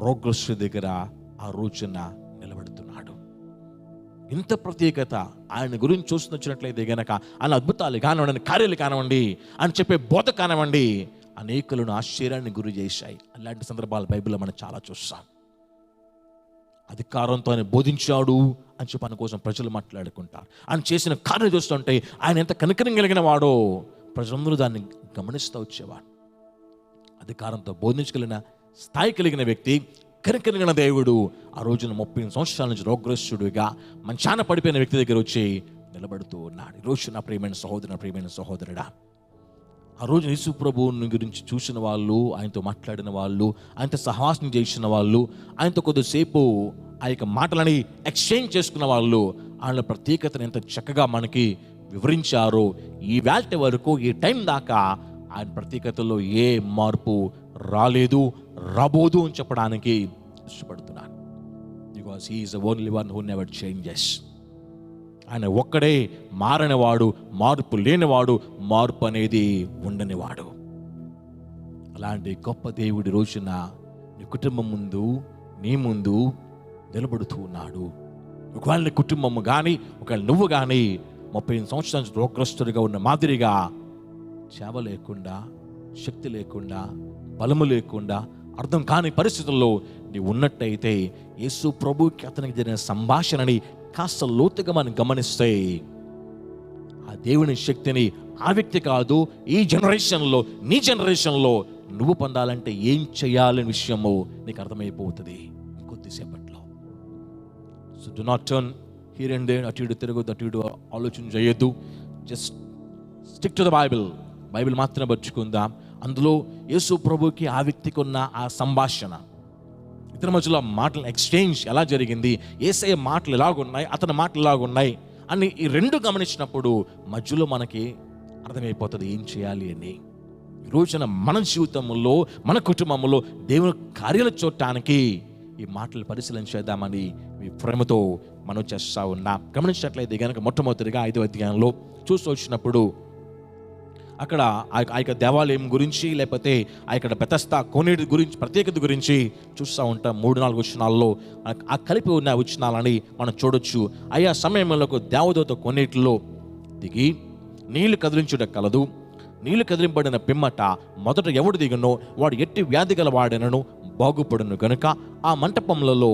రోగగ్రస్తు దగ్గర ఆ రోజున నిలబడుతున్నాడు. ఇంత ప్రత్యేకత ఆయన గురించి చూస్తున్నట్లయితే గనక ఆయన అద్భుతాలు కానివ్వండి, కార్యాలు కానివ్వండి, ఆయన చెప్పే బోధ కానివ్వండి, అనేకులను ఆశ్చర్యాన్ని గురి చేశాయి. అలాంటి సందర్భాలు బైబిల్లో మనం చాలా చూస్తాం. అధికారంతో ఆయన బోధించాడు అని చెప్పి ఆయన కోసం ప్రజలు మాట్లాడుకుంటారు. ఆయన చేసిన కార్యం చూస్తుంటే ఆయన ఎంత కనికరం కలిగిన వాడో ప్రజలందరూ దాన్ని గమనిస్తూ వచ్చేవాడు. అధికారంతో బోధించగలిగిన స్థాయి కలిగిన వ్యక్తి, కనికరిగిన దేవుడు ఆ రోజున 30 సంవత్సరాల నుంచి రోగగ్రస్తుడిగా మంచాన పడిపోయిన వ్యక్తి దగ్గర వచ్చి నిలబడుతూ ఉన్నాడు. ఈరోజు నా ప్రియమైన సహోదరుడా, ఆ రోజు యేసు ప్రభువుని గురించి చూసిన వాళ్ళు, ఆయనతో మాట్లాడిన వాళ్ళు, ఆయనతో సహవాసం చేసిన వాళ్ళు, ఆయనతో కొద్దిసేపు ఆ యొక్క మాటలని ఎక్స్చేంజ్ చేసుకున్న వాళ్ళు, ఆయన ప్రత్యేకతను ఎంత చక్కగా మనకి వివరించారో, ఈ వేళ వరకు ఈ టైం దాకా ఆయన ప్రత్యేకతలో ఏ మార్పు రాలేదు, రాబోదు అని చెప్పడానికి ఇష్టపడుతున్నాను. Because he is the only one who never changes. ఆయన ఒక్కడే మారనివాడు, మార్పు లేనివాడు, మార్పు అనేది ఉండనివాడు. అలాంటి గొప్ప దేవుడి రోజున నీ కుటుంబం ముందు, నీ ముందు నిలబడుతూ ఉన్నాడు. ఒకవేళ నీ కుటుంబము కానీ, ఒకవేళ నువ్వు కానీ 30 సంవత్సరాల రోగగ్రస్తుడిగా ఉన్న మాదిరిగా సేవ లేకుండా, శక్తి లేకుండా, బలము లేకుండా, అర్థం కాని పరిస్థితుల్లో నీవు ఉన్నట్టయితే యేసు ప్రభుకి అతనికి జరిగిన సంభాషణని కాస్త లోతుగా మనం గమనిస్తే ఆ దేవుని శక్తిని ఆ వ్యక్తి కాదు, ఈ జనరేషన్లో, నీ జనరేషన్లో నువ్వు పొందాలంటే ఏం చేయాలనే విషయము నీకు అర్థమైపోతుంది కొద్దిసేపట్లో. So do not turn here and there, అటు ఇటు తిరగొద్దు, అటు ఇటు ఆలోచన చేయొద్దు. Just stick to the Bible మాత్రమే పరుచుకుందాం. అందులో యేసు ప్రభుకి ఆ వ్యక్తికి ఉన్న ఆ సంభాషణ, ఇతని మధ్యలో మాటల ఎక్స్చేంజ్ ఎలా జరిగింది, యేసయ్య మాటలు ఎలాగున్నాయి, అతని మాటలు ఎలాగున్నాయి అని ఈ రెండు గమనించినప్పుడు మధ్యలో మనకి అర్థమైపోతుంది ఏం చేయాలి అని. ఈ రోజున మన జీవితంలో, మన కుటుంబంలో దేవుని కార్యాలు చూడటానికి ఈ మాటలు పరిశీలన చేద్దామని మీ ప్రేమతో మనం చేస్తూ ఉన్నాం. గమనించినట్లయితే కనుక మొట్టమొదటిగా 5వ అధ్యాయంలో చూస్తూ వచ్చినప్పుడు అక్కడ ఆ యొక్క దేవాలయం గురించి, లేకపోతే ఆ యొక్క బెతస్దా కోనేటి గురించి, ప్రత్యేకత గురించి చూస్తూ ఉంటాం. 3-4 వచనాల్లో ఆ కలిపి ఉన్న వచనాలని మనం చూడొచ్చు. ఆయా సమయంలో దేవదూత కోనేటిలో దిగి నీళ్లు కదిలించుట కలదు. నీళ్లు కదిలింపడిన పిమ్మట మొదట ఎవడు దిగనో వాడు ఎట్టి వ్యాధి గల వాడనను బాగుపడును గనుక ఆ మంటపములలో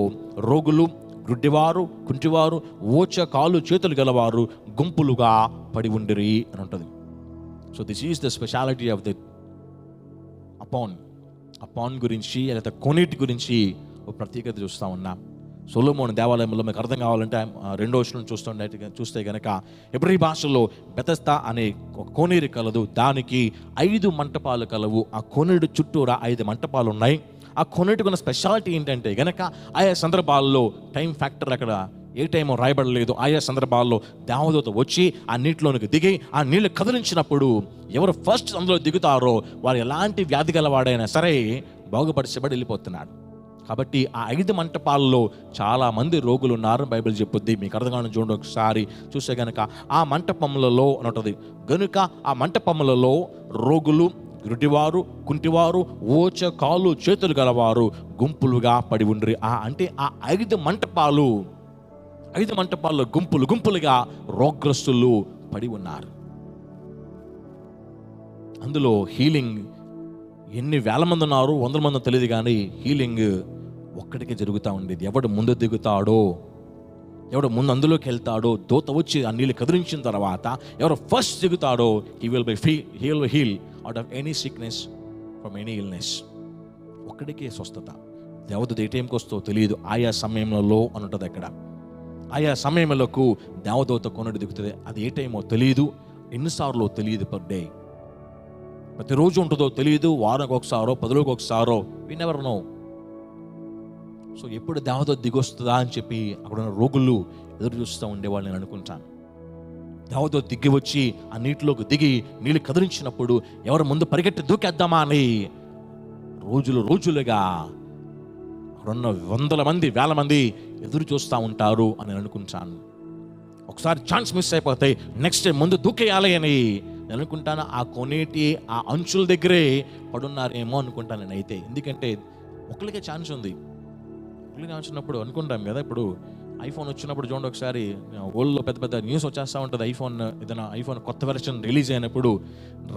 రోగులు, గుడ్డివారు, కుంటివారు, ఓచ కాలు చేతులు గలవారు గుంపులుగా పడి ఉండిరి అని ఉంటుంది. So this is the speciality of the upon గురించి, లేదా కోనేటి గురించి ఒక ప్రత్యేకత చూస్తూ ఉన్నాం. సొలొమోను దేవాలయంలో మీకు అర్థం కావాలంటే 2వ వచనం చూస్తే కనుక హెబ్రీ భాషలో బెతస్దా అనే ఒక కోనేరు కలదు. దానికి 5 మంటపాలు కలవు. ఆ కోనేరు చుట్టూరా 5 మంటపాలు ఉన్నాయి. ఆ కోనేటికి ఉన్న స్పెషాలిటీ ఏంటంటే గనక ఆయా సందర్భాల్లో టైం ఫ్యాక్టర్ అక్కడ ఏ టైమో రాయబడలేదు. ఆయా సందర్భాల్లో దేవదూత వచ్చి ఆ నీటిలోనికి దిగి ఆ నీళ్లు కదిలించినప్పుడు ఎవరు ఫస్ట్ అందులో దిగుతారో వారు ఎలాంటి వ్యాధి గలవాడైనా సరే బాగుపరచబడి వెళ్ళిపోతున్నాడు. కాబట్టి ఆ 5 మంటపాల్లో చాలా మంది రోగులు ఉన్నారు బైబిల్ చెప్పుద్ది. మీకు అర్థంగా చూడండి ఒకసారి చూస్తే గనక ఆ మంటపములలో ఉంటుంది గనుక ఆ మంటపములలో రోగులు, గుడ్డివారు, కుంటివారు, ఓచ కాళ్ళు చేతులు గలవారు గుంపులుగా పడి ఉండ్రి. అంటే ఆ 5 మంటపాల్లో గుంపులుగా రోగగ్రస్తులు పడి ఉన్నారు. అందులో హీలింగ్ ఎన్ని వేల మంది ఉన్నారు, 100 మంది తెలియదు, కానీ హీలింగ్ ఒక్కడికే జరుగుతూ ఉండేది. ఎవడు ముందు దిగుతాడో, ఎవడు ముందు అందులోకి వెళ్తాడో, దూత వచ్చి ఆ నీళ్ళు కదిలించిన తర్వాత ఎవరు ఫస్ట్ దిగుతాడో he will heal out of any sickness, from any illness. ఒక్కడికే స్వస్థత. దేవదూత ఏ టైంకి వస్తో తెలియదు. ఆయా సమయంలో అని ఉంటుంది అక్కడ. ఆయా సమయములకు దేవదూత కొనడు దిగుతుంది. అది ఏ టైమో తెలియదు, ఎన్నిసార్లు తెలియదు. పర్ డే ప్రతిరోజు ఉంటుందో తెలియదు, వారానికి ఒకసారో 10 రోజులకు ఒకసారో, వి నెవర్ నో. సో ఎప్పుడు దేవదూత దిగొస్తుందా అని చెప్పి అక్కడ ఉన్న రోగులు ఎదురు చూస్తూ ఉండేవాళ్ళు నేను అనుకుంటాను. దేవదూత దిగి వచ్చి ఆ నీటిలోకి దిగి నీళ్ళు కదిలించినప్పుడు ఎవరు ముందు పరిగెట్టి దూకేద్దామా అని రోజులుగా అక్కడున్న 100 మంది 1000 మంది ఎదురు చూస్తూ ఉంటారు అని నేను అనుకుంటాను. ఒకసారి ఛాన్స్ మిస్ అయిపోతే నెక్స్ట్ టైం ముందు దూకేయాలి అని నేను అనుకుంటాను. ఆ కొనేటి ఆ అంచుల దగ్గరే పడున్నారేమో అనుకుంటాను నేనైతే. ఎందుకంటే ఒకరికే ఛాన్స్ ఉంది. ఒకరికి వచ్చినప్పుడు అనుకుంటాం కదా, ఇప్పుడు ఐఫోన్ వచ్చినప్పుడు చూడండి ఒకసారి వరల్డ్లో పెద్ద న్యూస్ వచ్చేస్తూ ఉంటుంది. ఐఫోన్ కొత్త వెర్షన్ రిలీజ్ అయినప్పుడు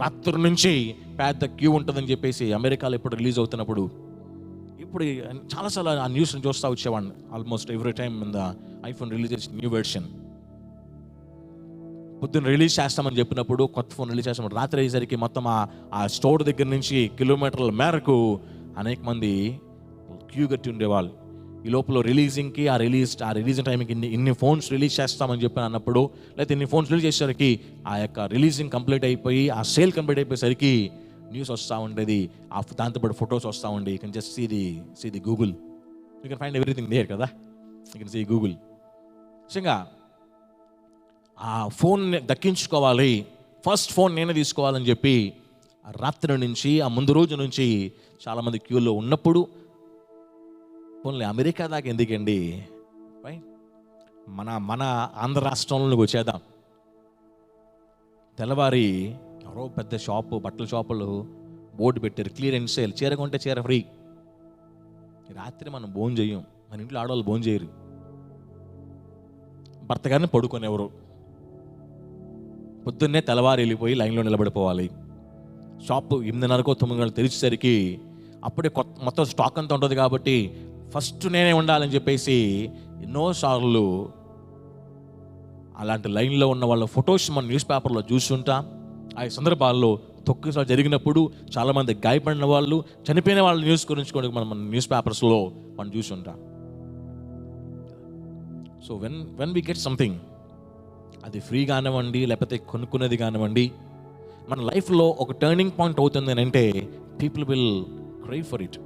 రాత్రి నుంచి పెద్ద క్యూ ఉంటుందని చెప్పేసి అమెరికాలో ఇప్పుడు రిలీజ్ అవుతున్నప్పుడు ఇప్పుడు చాలాసార్లు ఆ న్యూస్ని చూస్తూ వచ్చేవాడిని. Almost every time in the iPhone release new version. పొద్దున్న రిలీజ్ చేస్తామని చెప్పినప్పుడు, కొత్త ఫోన్ రిలీజ్ చేస్తామని రాత్రి అయ్యేసరికి మొత్తం ఆ స్టోర్ దగ్గర నుంచి కిలోమీటర్ల మేరకు అనేక మంది క్యూ కట్టి ఉండేవాళ్ళు. ఈ లోపల రిలీజింగ్కి ఆ రిలీజ్ టైంకి ఇన్ని ఫోన్స్ రిలీజ్ చేస్తామని చెప్పి అన్నప్పుడు, లేకపోతే ఇన్ని ఫోన్స్ రిలీజ్ చేసేసరికి ఆ యొక్క రిలీజింగ్ కంప్లీట్ అయిపోయి ఆ సేల్ కంప్లీట్ అయిపోయేసరికి న్యూస్ వస్తూ ఉండేది. దాంతోపాటు ఫొటోస్ వస్తూ ఉండే. You can just see the Google, you can find everything there కదా, యూ కెన్ సీ గూగుల్. నిజంగా ఆ ఫోన్ దక్కించుకోవాలి, ఫస్ట్ ఫోన్ నేనే తీసుకోవాలని చెప్పి రాత్రి నుంచి ఆ ముందు రోజు నుంచి చాలామంది క్యూలో ఉన్నప్పుడు, పోన్లే అమెరికా దాకా ఎందుకండి, మన ఆంధ్ర రాష్ట్రంలోకి వచ్చేద్దాం. తెల్లవారి ఎవరో పెద్ద షాపు, బట్టల షాపులు బోర్డు పెట్టారు, క్లియరెన్స్ సేల్, చీర కొంటే చీర ఫ్రీ. రాత్రి మనం భోజనం చేయం, మన ఇంట్లో ఆడవాళ్ళు భోజనం చేయరు, భర్త గారిని పడుకునేవారు. పొద్దున్నే తెల్లవారు వెళ్ళిపోయి లైన్లో నిలబడిపోవాలి. షాపు 8:30 9 గంటలు తెరిచేసరికి అప్పుడే మొత్తం స్టాక్ అంతా ఉంటుంది కాబట్టి ఫస్ట్ నేనే ఉండాలని చెప్పేసి ఎన్నోసార్లు అలాంటి లైన్లో ఉన్న వాళ్ళ ఫొటోస్ మనం న్యూస్ పేపర్లో చూస్తుంటాం. ఆ సందర్భాల్లో తొక్కిసారి జరిగినప్పుడు చాలామంది గాయపడిన వాళ్ళు, చనిపోయిన వాళ్ళ న్యూస్ గురించి కూడా మనం న్యూస్ పేపర్స్లో మనం చూస్తుంటాం. So when we get something, అది ఫ్రీ కానివ్వండి లేకపోతే కొనుక్కునేది కానివ్వండి, మన లైఫ్లో ఒక టర్నింగ్ పాయింట్ అవుతుంది అని అంటే people will crave for it.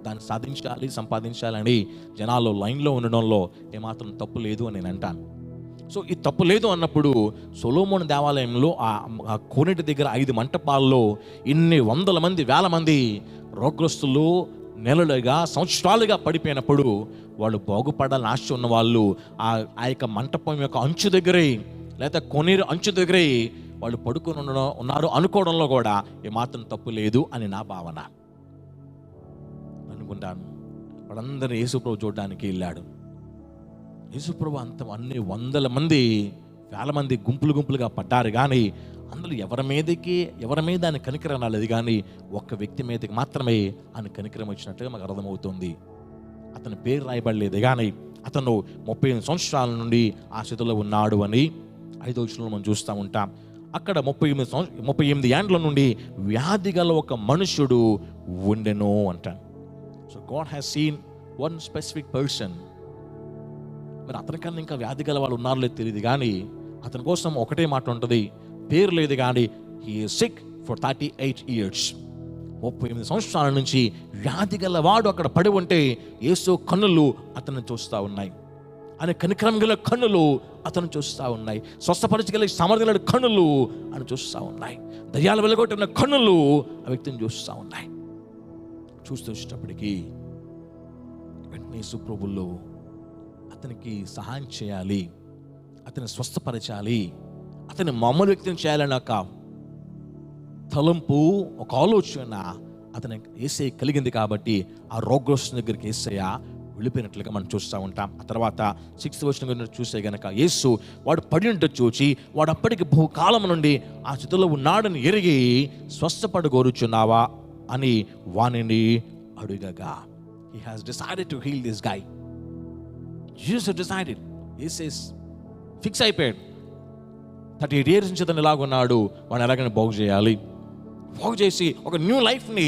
దాన్ని సాధించాలి, సంపాదించాలని జనాలు లైన్లో ఉండడంలో ఏమాత్రం తప్పు లేదు అని నేను అంటాను. సో ఈ తప్పు లేదు అన్నప్పుడు సొలొమోను దేవాలయంలో ఆ కోనేటి దగ్గర 5 మంటపాల్లో ఇన్ని 100 మంది 1000 మంది రోగగ్రస్తులు నెలలుగా సంవత్సరాలుగా పడిపోయినప్పుడు వాళ్ళు బాగుపడాలని ఆశ ఉన్న వాళ్ళు ఆ యొక్క మంటపం యొక్క అంచు దగ్గరే లేదా కొనేరు అంచు దగ్గరే వాళ్ళు పడుకొని ఉన్నారు అనుకోవడంలో కూడా ఏమాత్రం తప్పు లేదు అని నా భావన అనుకుంటాను. వాళ్ళందరూ యేసుప్రభు చూడడానికి వెళ్ళాడు. యేసుప్రభు అన్ని 100 మంది 1000 మంది గుంపులుగా పడ్డారు, కానీ అందులో ఎవరి మీద ఆయన కనికరం రాలేదు, కానీ ఒక్క వ్యక్తి మీదకి మాత్రమే ఆయన కనికరం వచ్చినట్టుగా మాకు అర్థమవుతుంది. అతని పేరు రాయబడలేదు, కానీ అతను 38 సంవత్సరాల నుండి ఆ స్థితిలో ఉన్నాడు అని 5వ వచనంలో మనం చూస్తూ ఉంటాం. అక్కడ 38 ఏండ్ల నుండి వ్యాధి గల ఒక మనుషుడు ఉండెను అంటాం. So God has seen one specific person. మరి అతనికన్నా ఇంకా వ్యాధి గల వాళ్ళు ఉన్నారో లేదు తెలియదు, కానీ అతని కోసం ఒకటే మాట ఉంటుంది, పేరు లేదు కానీ he is sick for 38 years. 38 సంవత్సరాల నుంచి వ్యాధి గల వాడు అక్కడ పడి ఉంటే యేసు కన్నులు అతన్ని చూస్తూ ఉన్నాయి. ఆయన కనికరం గల కన్నులు అతను చూస్తూ ఉన్నాయి. స్వస్థపరచగల సామర్థ్యం గల కన్నులు అని చూస్తూ ఉన్నాయి. దయ్యాలు వెలగొట్టిన కన్నులు ఆ వ్యక్తిని చూస్తూ ఉన్నాయి. చూస్తూ వచ్చేటప్పటికీ వెంటనే యేసుప్రభువులో అతనికి సహాయం చేయాలి, అతన్ని స్వస్థపరచాలి, అతని మామూలు వ్యక్తిని చేయాలని ఒక తలంపు, ఒక ఆలోచన అతని యేసయ్య కలిగింది. కాబట్టి ఆ రోగగ్రస్తుని దగ్గరికి యేసయ్య వెళ్ళిపోయినట్లుగా మనం చూస్తూ ఉంటాం. ఆ తర్వాత 6th వచనం చూస్తే గనక, యేసు వాడు పడినట్టు చూచి వాడు అప్పటికి బహుకాలం నుండి ఆ స్థితిలో ఉన్నాడని ఎరిగి స్వస్థపడగోరుచున్నావా అని వానిని అడుగగా, he has decided to heal this guy. Jesus decided. Jesus fix అయిపోయాడు. 38 years నుంచి అతను ఎలాగున్నాడు, వాడిని ఎలాగైనా బాగు చేయాలి, బాగు చేసి ఒక న్యూ లైఫ్ని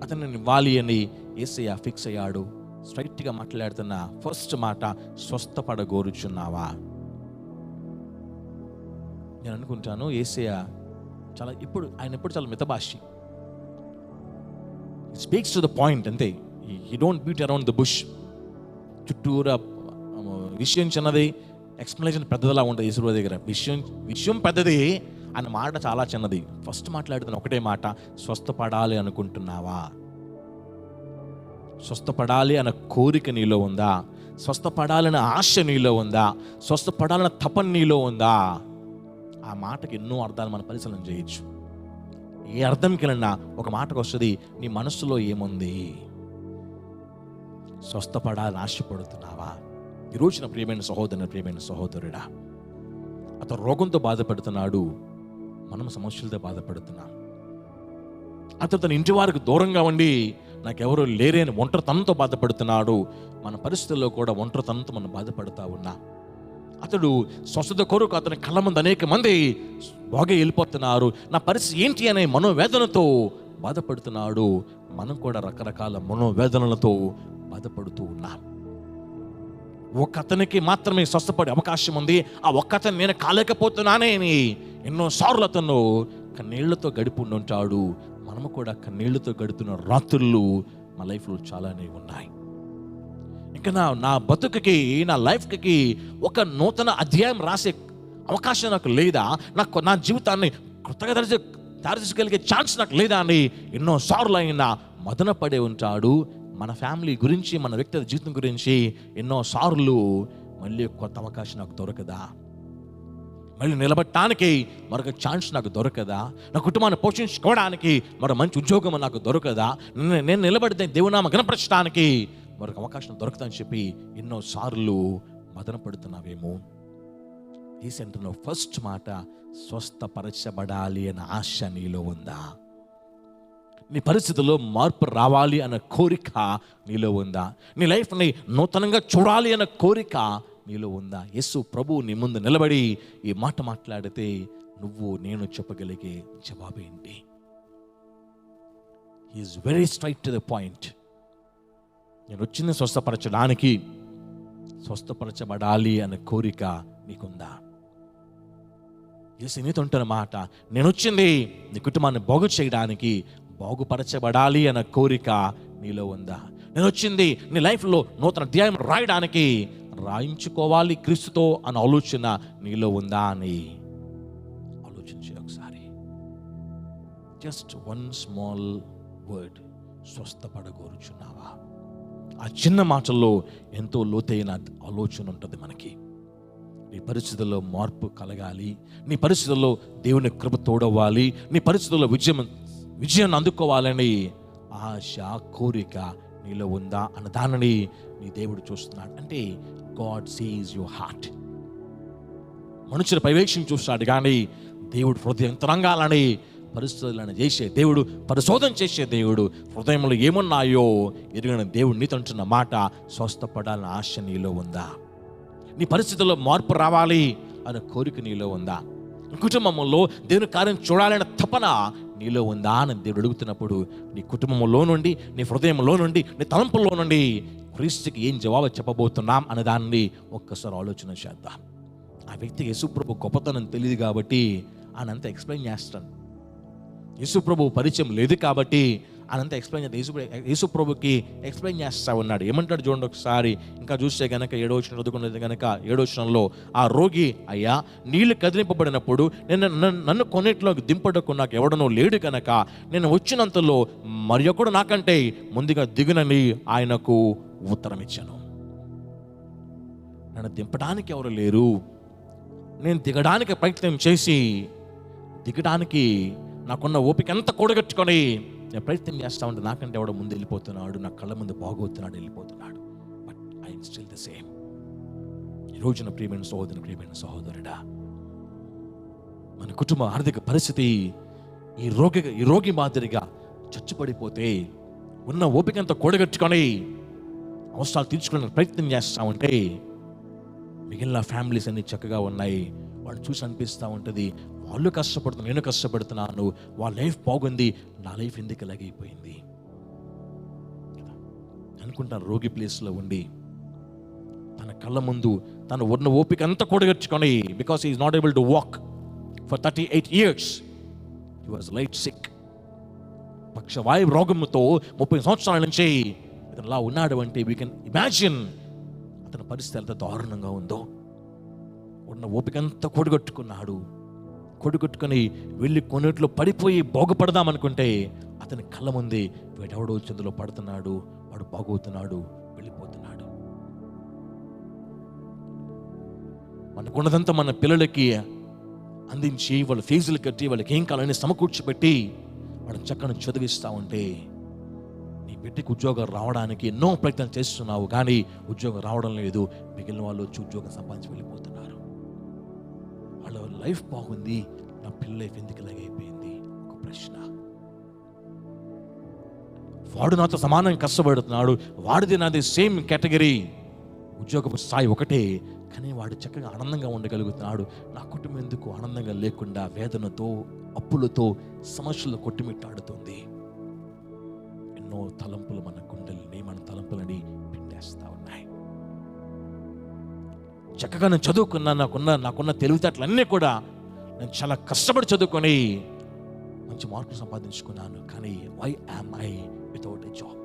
అతన్ని ఇవ్వాలి అని యేసయ్య ఫిక్స్ అయ్యాడు. స్ట్రైట్గా మాట్లాడుతున్న ఫస్ట్ మాట, స్వస్థపడగోరుచున్నావా. నేను అనుకుంటాను యేసయ్య చాలా ఆయన ఎప్పుడు చాలా మితభాషి. స్పీక్స్ టు ద పాయింట్ అంతే. He don't beat around the bush. చుట్టూరా విషయం చిన్నది, ఎక్స్ప్లెనేషన్ పెద్దదిలా ఉంటుంది. యేసు దగ్గర విషయం పెద్దది, ఆయన మాట చాలా చిన్నది. ఫస్ట్ మాట్లాడుతున్న ఒకటే మాట, స్వస్థపడాలి అనుకుంటున్నావా. స్వస్థపడాలి అన్న కోరిక నీలో ఉందా? స్వస్థపడాలన్న ఆశ నీలో ఉందా? స్వస్థపడాలన్న తపన నీలో ఉందా? ఆ మాటకి ఎన్నో అర్థాలు మన పరిశీలన చేయొచ్చు. ఏ అర్థంకి వెళ్ళినా ఒక మాటకు వస్తుంది, నీ మనస్సులో ఏముంది? స్వస్థపడాలని ఆశపడుతున్నావా? ఈరోజు నా ప్రియమైన సహోదరుని, ప్రియమైన సహోదరుడా, అతను రోగంతో బాధపడుతున్నాడు, మనం సమస్యలతో బాధపడుతున్నాం. అతను తన ఇంటి వారికి దూరంగా ఉండి నాకెవరూ లేరే అని ఒంటరితనంతో బాధపడుతున్నాడు. మన పరిస్థితుల్లో కూడా ఒంటరితనంతో మనం బాధపడుతూ ఉన్నా. అతడు స్వస్థత కొరకు అతని కళ్ళ ముందు అనేక మంది బాగా వెళ్ళిపోతున్నారు, నా పరిస్థితి ఏంటి అనే మనోవేదనతో బాధపడుతున్నాడు. మనం కూడా రకరకాల మనోవేదనలతో బాధపడుతూ ఉన్నాం. ఒక అతనికి మాత్రమే స్వస్థపడే అవకాశం ఉంది. ఆ ఒక్క అతను నేను కాలేకపోతున్నానే అని ఎన్నోసార్లు అతను కన్నీళ్లతో గడిపి ఉంటాడు. మనము కూడా కన్నీళ్లతో గడుపుతున్న రాత్రులు మా లైఫ్లో చాలానే ఉన్నాయి. ఇంకా నా బతుకుకి, నా లైఫ్కి ఒక నూతన అధ్యాయం రాసే అవకాశం నాకు లేదా? నా జీవితాన్ని కొత్తగా తయారు చేసుకోగలిగే ఛాన్స్ నాకు లేదా అని ఎన్నోసార్లు అయినా మదన పడే ఉంటాడు. మన ఫ్యామిలీ గురించి, మన వ్యక్తిగత జీవితం గురించి ఎన్నోసార్లు మళ్ళీ కొత్త అవకాశం నాకు దొరకదా? మళ్ళీ నిలబడటానికి మరొక ఛాన్స్ నాకు దొరకదా? నా కుటుంబాన్ని పోషించుకోవడానికి మరో మంచి ఉద్యోగం నాకు దొరకదా? నేను నిలబడితే దేవునామ గణపరచడానికి మరొక అవకాశం దొరకదని చెప్పి ఎన్నోసార్లు మదన పడుతున్నావేమో. ఈ సెంటర్లో ఫస్ట్ మాట, స్వస్థపరచబడాలి అన్న ఆశ నీలో ఉందా? నీ పరిస్థితుల్లో మార్పు రావాలి అన్న కోరిక నీలో ఉందా? నీ లైఫ్ని నూతనంగా చూడాలి అన్న కోరిక నీలో ఉందా? యేసు ప్రభువు నీ ముందు నిలబడి ఈ మాట మాట్లాడితే నేను చెప్పగలిగే జవాబు ఏంటి? He is very straight to the point. నేను వచ్చింది స్వస్థపరచడానికి, స్వస్థపరచబడాలి అన్న కోరిక నీకుందా? యేసు నీతో అంటున్న మాట, నేను వచ్చింది నీ కుటుంబాన్ని బాగు చేయడానికి, బాగుపరచబడాలి అన్న కోరిక నీలో ఉందా? నేను వచ్చింది నీ లైఫ్లో నూతన అధ్యాయం రాయడానికి, రాయించుకోవాలి క్రీస్తుతో అన్న ఆలోచన నీలో ఉందా అని ఆలోచించే ఒకసారి. జస్ట్ వన్ స్మాల్ వర్డ్, స్వస్థపడగోరుచున్నావా? ఆ చిన్న మాటల్లో ఎంతో లోతైన ఆలోచన ఉంటుంది మనకి. నీ పరిస్థితుల్లో మార్పు కలగాలి, నీ పరిస్థితుల్లో దేవుని కృప తోడవ్వాలి, నీ పరిస్థితుల్లో విజయాన్ని అందుకోవాలని ఆశ, కోరిక నీలో ఉందా అన్న దానిని నీ దేవుడు చూస్తున్నాడు. అంటే గాడ్ సీస్ యువర్ హార్ట్. మనుషుల పర్యవేక్షణ చూస్తాడు కానీ దేవుడు హృదయం తరంగాలని పరిస్థితులను చేసే దేవుడు, పరిశోధన చేసే దేవుడు. హృదయంలో ఏమున్నాయో ఎరిగిన దేవుడు నీతో అంటున్న మాట, స్వస్థపడాలని ఆశ నీలో ఉందా? నీ పరిస్థితుల్లో మార్పు రావాలి అనే కోరిక నీలో ఉందా? కుటుంబంలో దేవుని కార్యం చూడాలనే తపన నీలో ఉందా అని దేవుడు అడుగుతున్నప్పుడు, నీ కుటుంబంలో నుండి, నీ హృదయంలో నుండి, నీ తలంపుల్లో నుండి క్రీస్తుకి ఏం జవాబు చెప్పబోతున్నాం అనే దాన్ని ఒక్కసారి ఆలోచన చేద్దాం. ఆ వ్యక్తికి యేసుప్రభు గొప్పతనం తెలియదు కాబట్టి ఆయన అంతా ఎక్స్ప్లెయిన్ చేస్తాను. యేసుప్రభు పరిచయం లేదు కాబట్టి అనంతా ఎక్స్ప్లెయిన్ చేస్తే యేసు ప్రభుకి ఎక్స్ప్లెయిన్ చేస్తూ ఉన్నాడు. ఏమంటాడు చూడండి ఒకసారి. ఇంకా చూస్తే కనుక 7వ వచనం చదువుకున్నది కనుక 7వ వచనంలో ఆ రోగి, అయ్యా నీళ్లు కదిలింపబడినప్పుడు నన్ను కొన్నిట్లోకి దింపడకు నాకు ఎవడనో లేడు కనుక నేను వచ్చినంతలో మరి ఒకడు నాకంటే ముందుగా దిగునని ఆయనకు ఉత్తరం ఇచ్చాను. నన్ను దింపడానికి ఎవరు లేరు, నేను దిగడానికి ప్రయత్నం చేసి దిగడానికి నాకున్న ఓపిక అంతా కూడగట్టుకొని నేను ప్రయత్నం చేస్తా ఉంటే నాకంటే ఎవడో ముందు వెళ్ళిపోతున్నాడు, నా కళ్ళ ముందు బాగోతున్నాడు, వెళ్ళిపోతున్నాడు. But I'm still the same. ఈ రోజున ప్రియమైన సహోదరుడా, మన కుటుంబ ఆర్థిక పరిస్థితి ఈ రోగి మాదిరిగా చచ్చుపడిపోతే ఉన్న ఓపిక అంతా కూడగట్టుకొని అవసరాలు తీర్చుకునే ప్రయత్నం చేస్తూ ఉంటే మిగిలిన ఫ్యామిలీస్ అన్ని చక్కగా ఉన్నాయి. వాళ్ళు చూసి అనిపిస్తూ ఉంటుంది, వాళ్ళు కష్టపడుతున్నారు, నేను కష్టపడుతున్నాను, వాళ్ళ లైఫ్ బాగుంది, నా లైఫ్ ఎందుకు ఇలాగైపోయింది అనుకుంటాను. రోగి ప్లేస్లో ఉండి తన కళ్ళ ముందు తను ఉన్న ఓపిక అంతా కూడగట్టుకొని, because he is not able to walk for 38 years, he was light sick. పక్షవాయు రోగంతో 30 సంవత్సరాల నుంచి ఇతను ఇలా ఉన్నాడు అంటే వీ కెన్ ఇమాజిన్ అతని పరిస్థితి ఎంత దారుణంగా ఉందో. ఉన్న ఓపికంతా కొడుగొట్టుకొని వెళ్ళి కొన్నిట్లో పడిపోయి బాగుపడదామనుకుంటే అతని కళ్ళ ముందే వీడెవడో చెందులో పడుతున్నాడు, వాడు బాగవుతున్నాడు, వెళ్ళిపోతున్నాడు. మనకున్నదంతా మన పిల్లలకి అందించి వాళ్ళ ఫీజులు కట్టి వాళ్ళకి ఏం కావాలని సమకూర్చిపెట్టి వాళ్ళని చక్కని చదివిస్తూ ఉంటే నీ బిడ్డకి ఉద్యోగం రావడానికి ఎన్నో ప్రయత్నం చేస్తున్నావు, కానీ ఉద్యోగం రావడం లేదు. మిగిలిన వాళ్ళు వచ్చి ఉద్యోగం సంపాదించి వెళ్ళిపోతున్నారు. వాళ్ళ లైఫ్ బాగుంది, నా పిల్ల లైఫ్ ఎందుకు ఇలాగైపోయింది? ఒక ప్రశ్న. వాడు నాతో సమానంగా కష్టపడుతున్నాడు, వాడిది నాది సేమ్ కేటగిరీ, ఉద్యోగపు స్థాయి ఒకటే, కానీ వాడు చక్కగా ఆనందంగా ఉండగలుగుతున్నాడు. నా కుటుంబం ఎందుకు ఆనందంగా లేకుండా వేదనతో, అప్పులతో, సమస్యలు కొట్టుమిట్టాడుతుంది? ఎన్నో తలంపులు మన గుండెల్ని, మన తలంపులని పిండేస్తా ఉన్నాయి. చక్కగా నేను చదువుకున్నా, నాకున్న తెలివితేటలన్నీ కూడా నేను చాలా కష్టపడి చదువుకొని మంచి మార్కులు సంపాదించుకున్నాను, కానీ why am I without a job?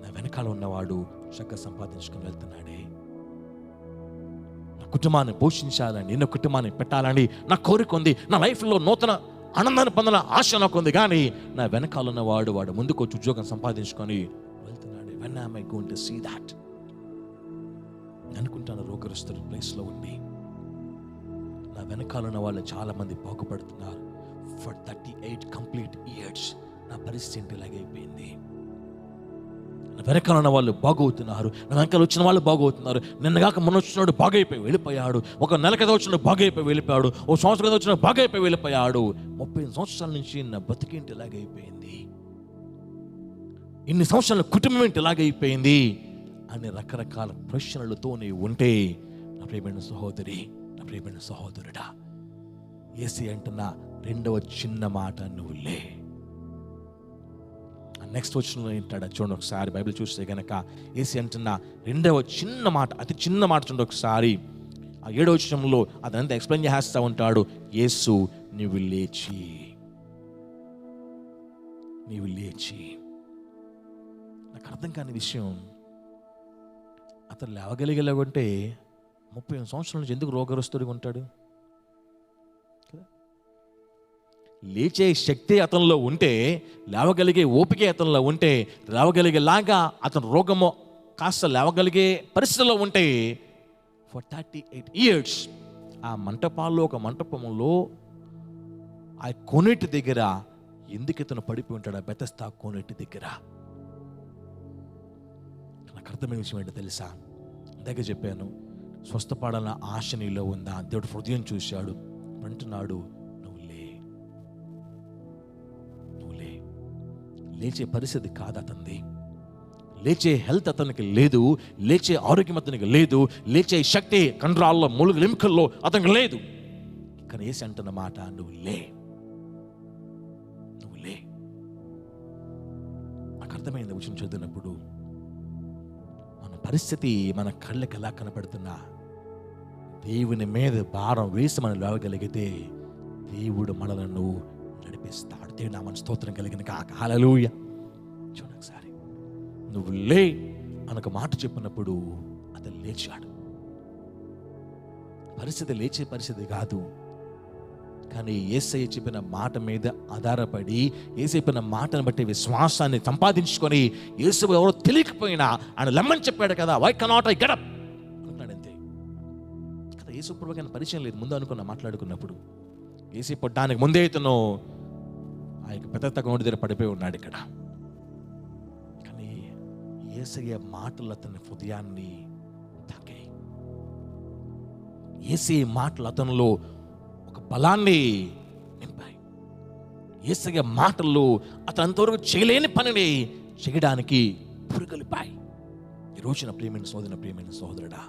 నా వెనకాల ఉన్నవాడు చక్కగా సంపాదించుకొని వెళ్తున్నాడే. నా కుటుంబాన్ని పోషించాలని, నా కుటుంబాన్ని పెట్టాలని నా కోరిక ఉంది, నా లైఫ్లో నూతన ఆనందాన్ని పొందాల ఆశ నాకు ఉంది, కానీ నా వెనకాల ఉన్నవాడు ముందుకు వచ్చి ఉద్యోగం సంపాదించుకొని వెళ్తున్నాడు. When am I going to see that అనుకుంటాను. రోగగ్రస్తుల ప్లేస్లో ఉండి నా వెనకాల ఉన్న వాళ్ళు చాలా మంది బాగుపడుతున్నారు. ఫర్ 38 complete years నా పరిస్థితి ఇలాగైపోయింది. నా వెనకాల ఉన్న వాళ్ళు బాగవుతున్నారు, నా వెనకాల వచ్చిన వాళ్ళు బాగవుతున్నారు. నిన్నగాక మొన్న వచ్చినాడు బాగైపోయి వెళ్ళిపోయాడు, ఒక నెల కదా వచ్చిన బాగైపోయి వెళ్ళిపోయాడు, ఒక సంవత్సరం కదా వచ్చిన బాగైపోయి వెళ్ళిపోయాడు. 30 సంవత్సరాల నుంచి నా బతికేంటి ఇలాగైపోయింది, ఇన్ని సంవత్సరాల కుటుంబం ఏంటి ఇలాగైపోయింది అని రకరకాల ప్రశ్నలతో నీవు ఉంటే, నా ప్రియమైన సహోదరి, నా ప్రియమైన సహోదరుడా, యేసయ్య అంటున్న రెండవ చిన్న మాట, నువ్వు లే. నెక్స్ట్ వచ్చిన ఏంటాడు చూడండి ఒకసారి. బైబిల్ చూస్తే కనుక యేసయ్య అంటున్న రెండవ చిన్న మాట, అతి చిన్న మాట చూడండి ఒకసారి. ఆ 7వ వచనంలో అదంతా ఎక్స్ప్లెయిన్ చేస్తూ ఉంటాడు. యేసు నీవు లేచి నాకు అర్థం కాని విషయం, అతను లేవగలిగేలాగుంటే 30 సంవత్సరాల నుంచి ఎందుకు రోగగ్రస్తుడిగా ఉంటాడు? లేచే శక్తి అతనిలో ఉంటే, లేవగలిగే ఓపిక అతనిలో ఉంటే, లేవగలిగేలాగా అతను రోగము కాస్త లేవగలిగే పరిస్థితిలో ఉంటే, ఫర్ 38 years ఆ మంటపాల్లో, ఒక మంటపంలో ఆ కోనేటి దగ్గర ఎందుకు ఇతను పడిపోయి ఉంటాడు? ఆ బెతస్తా కోనేటి దగ్గర. నాకు అర్థమైన విషయం ఏంటో తెలుసా? ఇందాక చెప్పాను, స్వస్థపడాలన్న ఆశ నీలో ఉందా? దేవుడు హృదయం చూశాడు, అంటున్నాడు, లేచే పరిస్థితి కాదు అతనిది, లేచే హెల్త్ అతనికి లేదు, లేచే ఆరోగ్యం అతనికి లేదు, లేచే శక్తి కండరాల్లో, మూలుగులు, ఎముకల్లో అతనికి లేదు. కానీ యేసు అంటున్న మాట, నువ్వు లే. నాకు అర్థమైంది విషయం చదివినప్పుడు. మన పరిస్థితి మన కళ్ళకి ఎలా కనపడుతున్నా, దేవుని మీద భారం వేసి మనం లేవగలిగితే దేవుడు మనలను నడిపిస్తాడు. దేవుని నామమున స్తోత్రం కలిగిన కాక. హల్లెలూయా. చూడొకసారి, నువ్వు లే అనొక మాట చెప్పినప్పుడు అతను లేచాడు. పరిస్థితి లేచే పరిస్థితి కాదు, కానీ యేసయ్య చెప్పిన మాట మీద ఆధారపడి యేసు చెప్పిన మాటను బట్టి విశ్వాసాన్ని సంపాదించుకొని, యేసు ఎవరో తెలియకపోయినా ఆయన లెమ్మని చెప్పాడు కదా, why cannot I get up అంటున్నాడు అంతే కదా. యేసు పూర్వకమైన పరిచయం లేదు ముందు అనుకున్నా మాట్లాడుకున్నప్పుడు. యేసు పడ్డానికి ముందే ఇతను ఆ యొక్క పెద్ద తగ్గ దగ్గర పడిపోయి ఉన్నాడు ఇక్కడ. కానీ యేసయ్య మాటలు అతని హృదయాన్ని తాకాయి. యేసయ్య మాటలు అతనిలో ఒక బలాన్ని నింపాయి. యేసయ్య మాటల్లో అతను అంతవరకు చేయలేని పనిని చేయడానికి పురుగొలిపాయి. ఈ రోజున ప్రియమైన సోదరుని, ప్రియమైన సోదరుడా,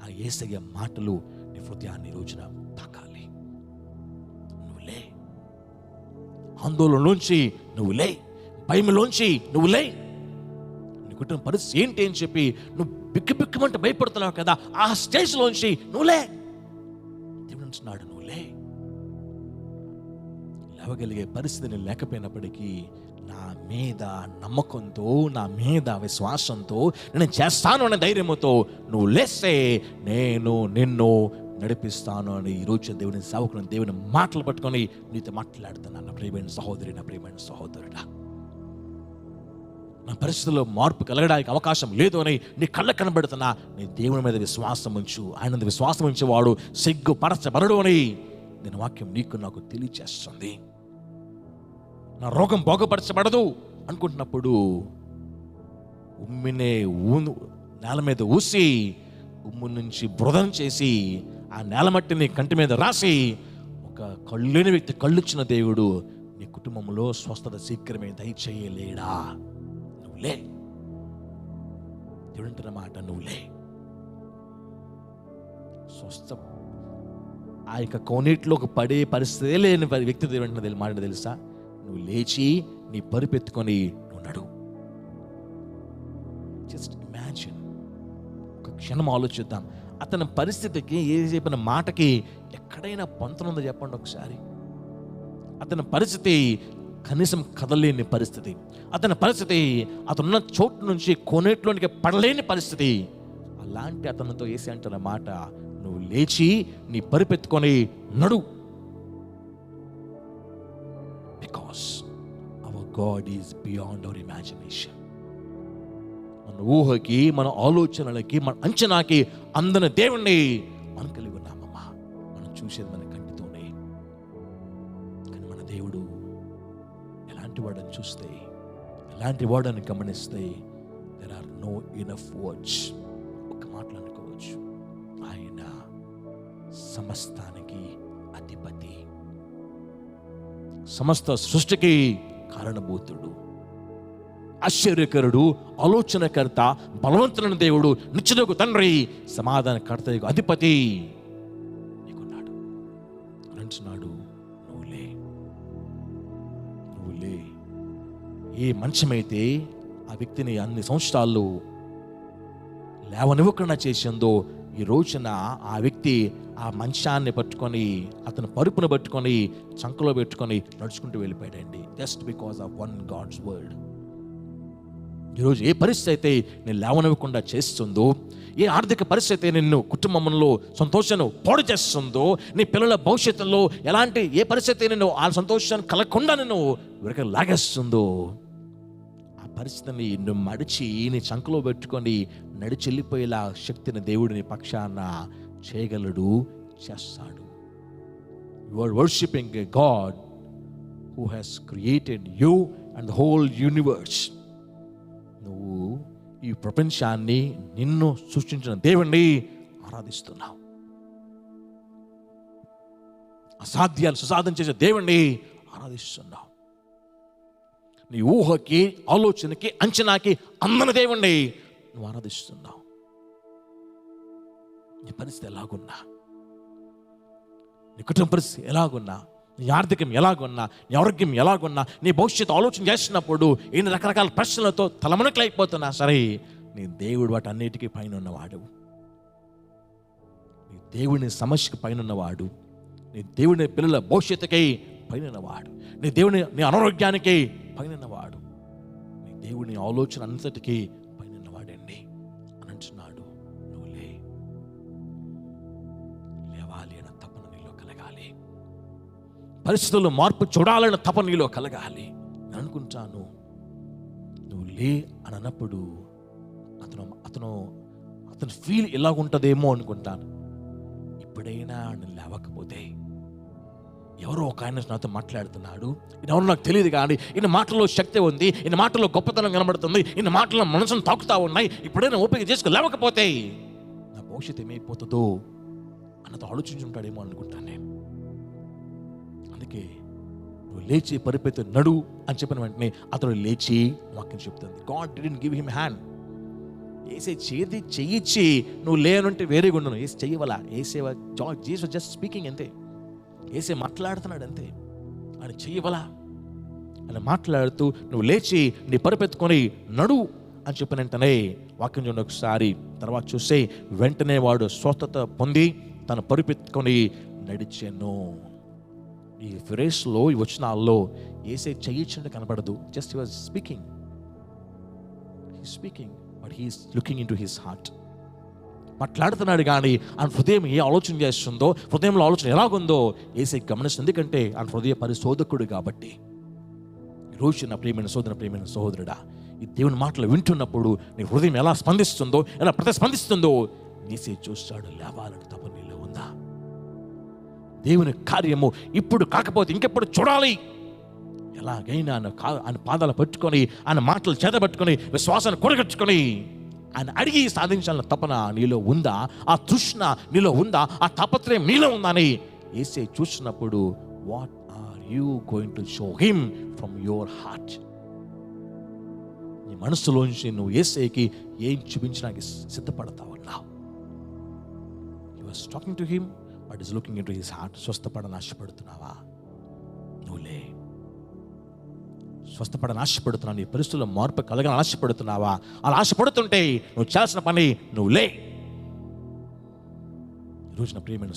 ఆ యేసయ్య మాటలు నీ హృదయాన్ని ఈ రోజున తాకాలి. నువ్వు లే, ఆందోళన నుంచి నువ్వు లే, భయంలోంచి నువ్వు లే. నీ కుటుంబ పరిస్థితి ఏంటి అని చెప్పి నువ్వు బిక్కుబిక్కుమంటే భయపడుతున్నావు కదా, ఆ స్టేజ్లోంచి నువ్వు లే. దేవుడు అంటున్నాడు, నువ్వు లే. లేవగలిగే పరిస్థితిని లేకపోయినప్పటికీ నా మీద నమ్మకంతో, నా మీద విశ్వాసంతో, నేను చేస్తాను అనే ధైర్యంతో నువ్వు లేస్తే నేను నిన్ను నడిపిస్తాను అని ఈరోజు దేవుని సేవకులను, దేవుని మాటలు పట్టుకొని నీతో మాట్లాడుతున్నాను. నా ప్రియమైన సహోదరి, నా ప్రియమైన సహోదరుడా, నా పరిస్థితుల్లో మార్పు కలగడానికి అవకాశం లేదు అని నీ కళ్ళ కనబడుతున్నా, నీ దేవుని మీద విశ్వాసం ఉంచు. ఆయన మీద విశ్వాసం ఉంచేవాడు సిగ్గుపరచబడడు అని నేను వాక్యం నీకు నాకు తెలియచేస్తుంది. నా రోగం బాగుపరచబడదు అనుకుంటున్నప్పుడు ఉమ్మినే నేల మీద ఊసి, ఉమ్ము నుంచి బృదం చేసి, ఆ నేల మట్టిని కంటి మీద రాసి, ఒక కళ్ళులేని వ్యక్తి కళ్ళుచ్చిన దేవుడు నీ కుటుంబంలో స్వస్థత శీఘ్రమే దయచేయలేడా? నువ్వు లే. దేవుడు అంటున్న మాట, నువ్వు లే. స్వస్థ ఆ యొక్క కోనేటిలోకి పడే పరిస్థితి లేని వ్యక్తి దేవుడు మాట తెలుసా? నువ్వు లేచి నీ పరుపెత్తుకొని నువ్వు నడు. జస్ట్ ఇమాజిన్, ఒక క్షణం ఆలోచిద్దాం. అతని పరిస్థితికి, ఏ చెప్పిన మాటకి ఎక్కడైనా పొంతనుందో చెప్పండి ఒకసారి. అతని పరిస్థితి కనీసం కదలేని పరిస్థితి. అతని పరిస్థితి అతనున్న చోటు నుంచి కోనేట్లోనికి పడలేని పరిస్థితి. అలాంటి అతనితో వేసి అంటున్న మాట, నువ్వు లేచి నీ పరిపెత్తుకొని నడు. Because our God is beyond our imagination. మన ఊహకి, మన ఆలోచనలకి, మన అంచనాకి అందని దేవుణ్ణి మనం కలిగి ఉన్నామమ్మా. మనం చూసేది మన కంటితోనే, కానీ మన దేవుడు ఎలాంటి వాడని చూస్తే, ఎలాంటి వాడని గమనిస్తే, there are no enough words. ఒక మాటలు అనుకోవచ్చు, ఆయన సమస్తానికి అధిపతి, సమస్త సృష్టికి కారణభూతుడు, ఆశ్చర్యకరుడు, ఆలోచనకర్త, బలవంతులైన దేవుడు, నిత్యుడగు తండ్రి, సమాధానకర్త, అధిపతి నీకున్నాడు. అంటున్నాడు, నువ్వు లే, నువ్వు లే. ఏ మంచమైతే ఆ వ్యక్తిని అన్ని సంవత్సరాలు లేవనివ్వకుండా చేసిందో, ఈ రోజున ఆ వ్యక్తి ఆ మంచాన్ని పట్టుకొని, అతను పరుపును పట్టుకొని చంకలో పెట్టుకొని నడుచుకుంటూ వెళ్ళిపోయాడండి. Just because of one God's word. ఈరోజు ఏ పరిస్థితి అయితే నేను లేవనివ్వకుండా చేస్తుందో, ఏ ఆర్థిక పరిస్థితి నిన్ను కుటుంబంలో సంతోషాన్ని పాడు చేస్తుందో, నీ పిల్లల భవిష్యత్తులో ఎలాంటి ఏ పరిస్థితి నిన్ను ఆ సంతోషాన్ని కలగకుండా నిన్ను వెనక లాగేస్తుందో, ఆ పరిస్థితిని నువ్వు మడిచి నీ చంకలో పెట్టుకొని నడిచి వెళ్ళిపోయేలా శక్తిని దేవుడు నీ పక్షాన చేయగలడు, చేస్తాడు. You are worshipping a God who has created you and the whole universe. నువ్వు ఈ ప్రపంచాన్ని, నిన్ను సృష్టించిన దేవుణ్ణి ఆరాధిస్తున్నావు. అసాధ్యాలు సుసాధం చేసే దేవుణ్ణి ఆరాధిస్తున్నావు. నీ ఊహకి, ఆలోచనకి, అంచనాకి అందని దేవుణ్ణి నువ్వు ఆరాధిస్తున్నావు. నీ పరిస్థితి ఎలాగున్నా, నీ కుటుంబ పరిస్థితి ఎలాగున్నా, నీ ఆర్థికం ఎలాగున్నా, నీ ఆరోగ్యం ఎలాగున్నా, నీ భవిష్యత్తు ఆలోచన చేసినప్పుడు ఎన్ని రకరకాల ప్రశ్నలతో తలమునకలైపోతున్నా సరే, నీ దేవుడు వాటి అన్నిటికీ పైన ఉన్నవాడు. నీ దేవుడిని సమస్యకి పైన ఉన్నవాడు. నీ దేవుడిని పిల్లల భవిష్యత్తుకై పైనవాడు, నీ దేవుని నీ అనారోగ్యానికి పైనవాడు, నీ దేవుని ఆలోచన అంతటికీ పైనవాడండి అని అంటున్నాడు. నువ్వు లేవాలి అన్న తపన నీలో కలగాలి, పరిస్థితుల్లో మార్పు చూడాలన్న తపన నీలో కలగాలి. నేను అనుకుంటాను నువ్వు లే అని అన్నప్పుడు అతను ఫీల్ ఎలాగుంటుందేమో అనుకుంటాను. ఎప్పుడైనా నేను లేవకపోతే ఎవరో ఒక ఆయన నాతో మాట్లాడుతున్నాడు, ఎవరో నాకు తెలియదు కానీ ఈయన మాటల్లో శక్తి ఉంది, ఈయన మాటల్లో గొప్పతనం కనబడుతుంది, ఈయన మాటల్లో మనసును తాకుతా ఉన్నాయి, ఇప్పుడైనా ఓపిక చేసుకుని లేవకపోతే నా భవిష్యత్తు ఏమైపోతుందో అన్నతో ఆలోచించుంటాడేమో అనుకుంటాను నేను. అందుకే నువ్వు లేచి పరిపెత్తి నడు అని చెప్పిన వెంటనే అతడు లేచి వాక్యం చెప్తుంది. God didn't give him hand. ఏసే చెయ్యిచ్చి నువ్వు లేనంటే వేరేగా ఉండను. ఏసి చెయ్యవలా, ఏసే జీసస్ జస్ట్ స్పీకింగ్ అంతే, ఏసే మాట్లాడుతున్నాడు అంతే. ఆయన చెయ్యవలా అని మాట్లాడుతూ నువ్వు లేచి నీ పరిపెత్తుకొని నడు అని చెప్పిన వెంటనే వాక్యం చూడండి ఒకసారి. తర్వాత చూస్తే వెంటనే వాడు స్వస్థత పొంది తన పరిపెత్తుకొని నడిచాను. ఈ ఫ్రేస్లో ఈ వచనాల్లో ఏసే చెయ్యిచ్చినట్టు కనపడదు. Just he was speaking, but he's looking into his heart. మాట్లాడుతున్నాడు కానీ ఆయన హృదయం ఏ ఆలోచన చేస్తుందో, హృదయంలో ఆలోచన ఎలాగుందో ఏసై గమనిస్తుంది. ఎందుకంటే ఆయన హృదయ పరిశోధకుడు కాబట్టి. ఈరోజు నా ప్రియమైన సహోదరుడా, ఈ దేవుని మాటలు వింటున్నప్పుడు నీ హృదయం ఎలా స్పందిస్తుందో, ఎలా ప్రతిస్పందిస్తుందో ఏసై చూస్తాడు. లేవాలని తపన నీలో ఉందా? దేవుని కార్యము ఇప్పుడు కాకపోతే ఇంకెప్పుడు చూడాలి. ఎలాగైనా ఆయన పాదాలు పట్టుకొని, ఆయన మాటలు చేతబట్టుకొని, విశ్వాసాన్ని కూడగట్టుకొని ఆయన అడిగి సాధించాలన్న తపన నీలో ఉందా? ఆ తృష్ణ నీలో ఉందా? ఆ తాపత్రయం నీలో ఉందా అని యేసే చూసినప్పుడు what are you going to show him from your heart? నీ మనసులోంచి నువ్వు యేసేకి ఏం చూపించడానికి సిద్ధపడతావన్నా? You are talking to him but is looking into his heart. స్వస్థపడని ఆశపడుతున్నావా? నువ్వులే. స్వస్థపడని ఆశపడుతున్నావు, నీ పరిస్థితుల్లో మార్పు కలగాలని ఆశపడుతున్నావా? అలా ఆశపడుతుంటే నువ్వు చేయాల్సిన పని నువ్వు లే. ఈరోజు నా ప్రియమైన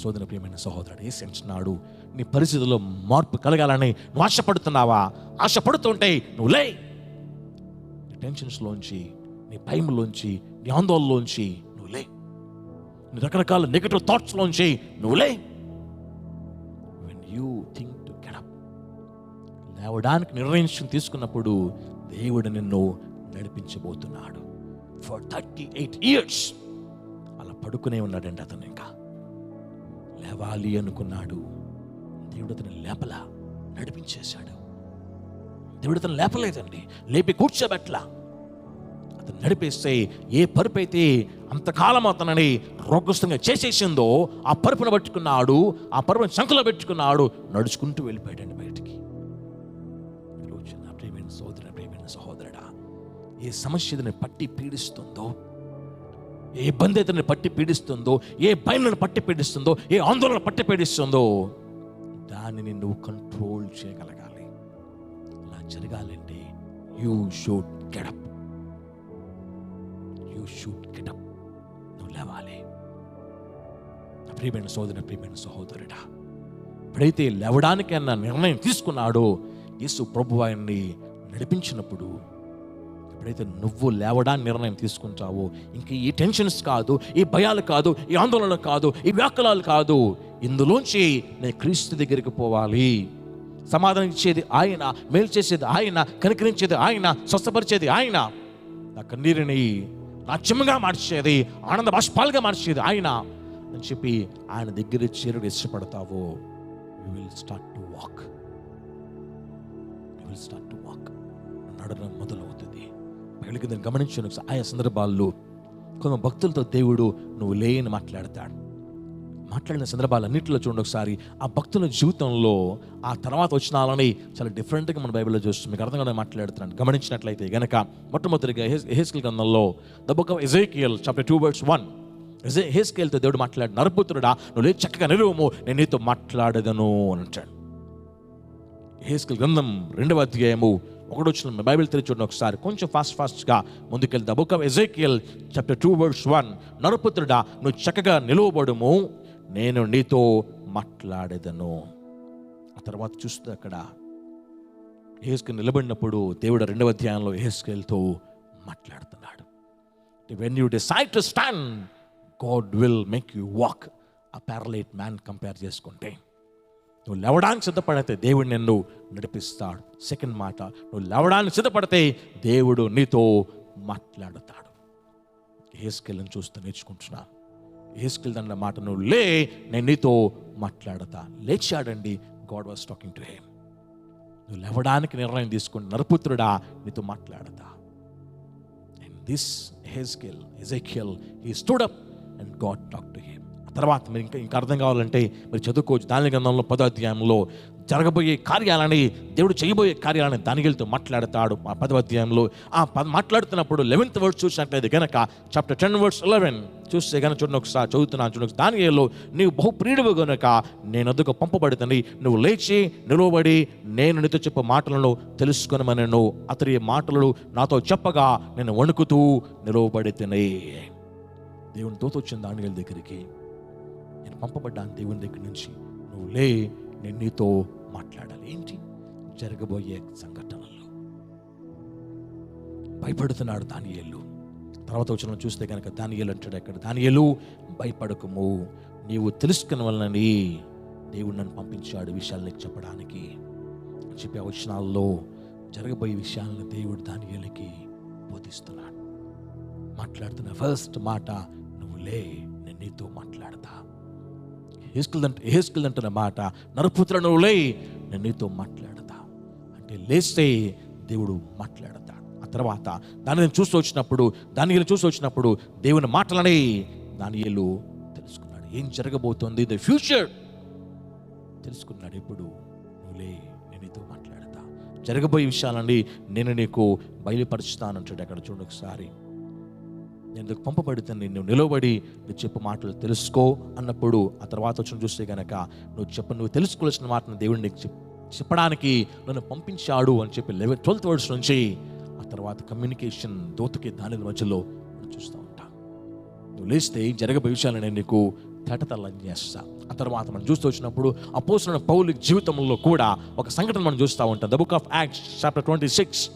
సహోదరుడు ఏసీ అంటున్నాడు, నీ పరిస్థితుల్లో మార్పు కలగాలని నువ్వు ఆశపడుతున్నావా? ఆశపడుతుంటే నువ్వు లే. నీ టెన్షన్స్లోంచి, నీ భయంలోంచి, నీ ఆందోళనలోంచి నువ్వు లే. నీ రకరకాల నెగటివ్ థాట్స్లోంచి నువ్వు లే. When you think to get up, లేవడానికి నిర్ణయం తీసుకున్నప్పుడు దేవుడు నిన్ను నడిపించబోతున్నాడు. ఫర్ 38 years అలా పడుకునే ఉన్నాడండి అతను. ఇంకా లేవాలి అనుకున్నాడు, దేవుడు అతను లేపలా, నడిపించేశాడు. దేవుడు అతను లేపలేదండి, లేపి కూర్చోబెట్టలా, అతను నడిపేస్తే ఏ పరుపు అయితే అంతకాలం అతనని రోగస్థంగా చేసేసిందో ఆ పరుపును పట్టుకున్నాడు, ఆ పరుపును సంఖలో పెట్టుకున్నాడు, నడుచుకుంటూ వెళ్ళిపోయాడండి బయటికి. సహోదరుడా, ఏ సమస్య ఇతన్ని పట్టి పీడిస్తుందో, ఏ ఇబ్బంది ఇతన్ని పట్టి పీడిస్తుందో, ఏ భయాలను పట్టి పీడిస్తుందో, ఏ ఆందోళన పట్టి పీడిస్తుందో దానిని నువ్వు కంట్రోల్ చేయగలగాలి. అలా జరగాలంటే యూ షుడ్ గెట్ అప్. నువ్వు లేవాలి. ప్రియమైన సహోదరుడా, ఎప్పుడైతే లేవడానికి అన్న నిర్ణయం తీసుకున్నాడో యేసు ప్రభువు ఆయన్ని నడిపించినప్పుడు, ఎప్పుడైతే నువ్వు లేవడానికి నిర్ణయం తీసుకుంటావో ఇంక ఈ టెన్షన్స్ కాదు, ఈ భయాలు కాదు, ఈ ఆందోళనలు కాదు, ఈ వ్యాకులాలు కాదు, ఇందులోంచి నేను క్రీస్తు దగ్గరికి పోవాలి. సమాధానం ఇచ్చేది ఆయన, మేలు చేసేది ఆయన, కనికరించేది ఆయన, స్వస్థపరిచేది ఆయన, నా కన్నీరుని నాట్యముగా మార్చేది, ఆనంద బాష్పాలుగా మార్చేది ఆయన అని చెప్పి ఆయన దగ్గర చేరుడు ఇష్టపడతావో you will start to walk. నడడం మొదలవుతుంది. బయలుకి దాన్ని గమనించాను. ఆయా సందర్భాల్లో కొంత భక్తులతో దేవుడు నువ్వు లేని మాట్లాడిన సందర్భాలన్నింటిలో చూడండి ఒకసారి. ఆ భక్తుల జీవితంలో ఆ తర్వాత వచనాలని చాలా డిఫరెంట్గా మన బైబిల్లో చూస్తాం. మీకు అర్థంగా మాట్లాడుతున్నాను. గమనించినట్లయితే గనక మొట్టమొదటిగా యెహెజ్కేలు గ్రంథంలో ద బుక్ ఆఫ్ ఎజేకియల్ చాప్టర్ 2:1 యెహెజ్కేలుతో దేవుడు మాట్లాడు, నరపుత్రుడా నువ్వు లేచి చక్కగా నిలువుము, నేను నీతో మాట్లాడదను అని అంటాడు. యెహెజ్కేలు గ్రంథం 2వ అధ్యాయము 1వ వచనం బైబిల్ తెరిచి చూడండి ఒకసారి. కొంచెం ఫాస్ట్గా ముందుకెళ్తే ద బుక్ ఆఫ్ ఎజేకియల్ చాప్టర్ 2:1 నరపుత్రుడా నువ్వు చక్కగా నిలువబడుము, నేను నీతో మాట్లాడేదను ఆ తర్వాత చూస్తే అక్కడ యెహెజ్కేలు నిలబడినప్పుడు దేవుడు 2వ అధ్యాయంలో యెహెజ్కేలుతో మాట్లాడుతున్నాడు. When you decide to stand, God will make you walk. ఆ ప్యారలైట్ మ్యాన్ కంపేర్ చేసుకుంటే నువ్వు లేవడానికి సిద్ధపడితే దేవుడు నిన్ను నడిపిస్తాడు. సెకండ్ మాట, నువ్వు లేవడానికి సిద్ధపడితే దేవుడు నీతో మాట్లాడుతాడు. యెహెజ్కేలుని చూస్తూ నేర్చుకుంటున్నాను. యెహెజ్కేలు అన్న మాట, నువ్వు లే, నేను నీతో మాట్లాడతా. లేచాడండి. God was talking to him. నువ్వు లేవడానికి నిర్ణయం తీసుకుని, నరపుత్రుడా నీతో మాట్లాడతా. And this Ezekiel he stood up and God talk to him. తర్వాత మీరు ఇంకా అర్థం కావాలంటే మీరు చదువుకోవచ్చు. దానియేలు గ్రంథంలో 10వ అధ్యాయంలో జరగబోయే కార్యాలని, దేవుడు చేయబోయే కార్యాలని దానియేలుతో మాట్లాడతాడు. ఆ 10వ అధ్యాయంలో మాట్లాడుతున్నప్పుడు 11th వర్స్ చూసినట్లయితే కనుక చాప్టర్ 10 verse 11 చూస్తే కనుక చూడండి, ఒకసారి చదువుతున్నాను చూడండి. దానియేలు, నీవు బహుప్రియుడివి గనుక నేను వద్దకు పంపబడితని, నువ్వు లేచి నిలువబడి నేను నీతో చెప్పే మాటలను తెలుసుకొనమనెను. అతని మాటలు నాతో చెప్పగా నేను వణుకుతూ నిలువబడితేనే. దేవుని దూత వచ్చింది దానియేలు దగ్గరికి. నేను పంపబడ్డాను దేవుని దగ్గర నుంచి. నువ్వు లే, నేను నీతో మాట్లాడాలి. ఏంటి జరగబోయే సంఘటనల్లో భయపడుతున్నాడు దానియేలు. తర్వాత వచ్చిన చూస్తే కనుక దానియేలు అంటాడు అక్కడ, దానియేలు భయపడకము, నీవు తెలుసుకున్న వలనని దేవుడు నన్ను పంపించాడు విషయాలు నీకు చెప్పడానికి చెప్పే వచనాల్లో జరగబోయే విషయాలను దేవుడు దానియేలుకి బోధిస్తున్నాడు. మాట్లాడుతున్న ఫస్ట్ మాట, నువ్వు లే, నేను నీతో మాట్లాడతా. యెహెజ్కేలు అంటున్న మాట, నరపుత్ర నువ్వు లే, నేను నీతో మాట్లాడతా. అంటే లేస్తే దేవుడు మాట్లాడతాడు. ఆ తర్వాత దానిని చూస్తూ వచ్చినప్పుడు దేవుని మాటలని దానియేలు తెలుసుకున్నాడు. ఏం జరగబోతోంది, ద ఫ్యూచర్ తెలుసుకున్నాడు. ఇప్పుడు నువ్వు లే, నేను నీతో మాట్లాడతా. జరగబోయే విషయాలని నేను నీకు బయలుపరుస్తానంటాడు. అక్కడ చూడండి ఒకసారి. నేను పంపబడితే నువ్వు నిలబడి నువ్వు చెప్పే మాటలు తెలుసుకో అన్నప్పుడు, ఆ తర్వాత వచ్చిన చూస్తే కనుక నువ్వు తెలుసుకోవాల్సిన మాటను దేవుడు నీకు చెప్పడానికి నన్ను పంపించాడు అని చెప్పి 12th verse నుంచి ఆ తర్వాత కమ్యూనికేషన్ దూతకి దాని మధ్యలో మనం చూస్తూ ఉంటాం. నువ్వు లేస్తే జరగబోయే విషయాలు నేను నీకు తేటతెల్లం చేస్తా. ఆ తర్వాత మనం చూస్తూ వచ్చినప్పుడు అపోస్తలుడైన పౌలు జీవితంలో కూడా ఒక సంఘటన మనం చూస్తూ ఉంటాం. The book of acts chapter 26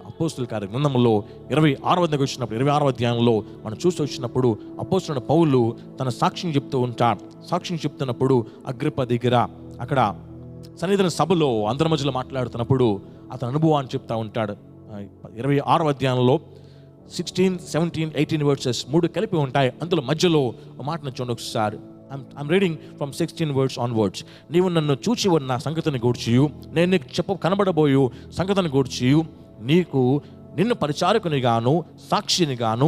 అపోస్తలుల కార్య గ్రంథంలో 26వ వచ్చినప్పుడు 26వ అధ్యాయంలో మనం చూస్తూ వచ్చినప్పుడు అపోస్తలుడైన పౌలు తన సాక్ష్యం చెప్తూ ఉంటాడు. సాక్ష్యం చెప్తున్నప్పుడు అగ్రిప్ప దగ్గర అక్కడ సన్నిధిన సభలో అందరి మధ్యలో మాట్లాడుతున్నప్పుడు అతని అనుభవాన్ని చెప్తా ఉంటాడు. 26వ అధ్యాయంలో 16, 17, 18 verses 3 కలిపి ఉంటాయి. అందులో మధ్యలో మాటను చూడండి ఒకసారి. I'm reading from 16 verse onwards. నీవు నన్ను చూచి ఉన్న సంగతిని గూర్చియు, నేను నీకు కనబడబోయు సంగతిని గూర్చియు, నిన్ను పరిచారకుని గాను సాక్షిని గాను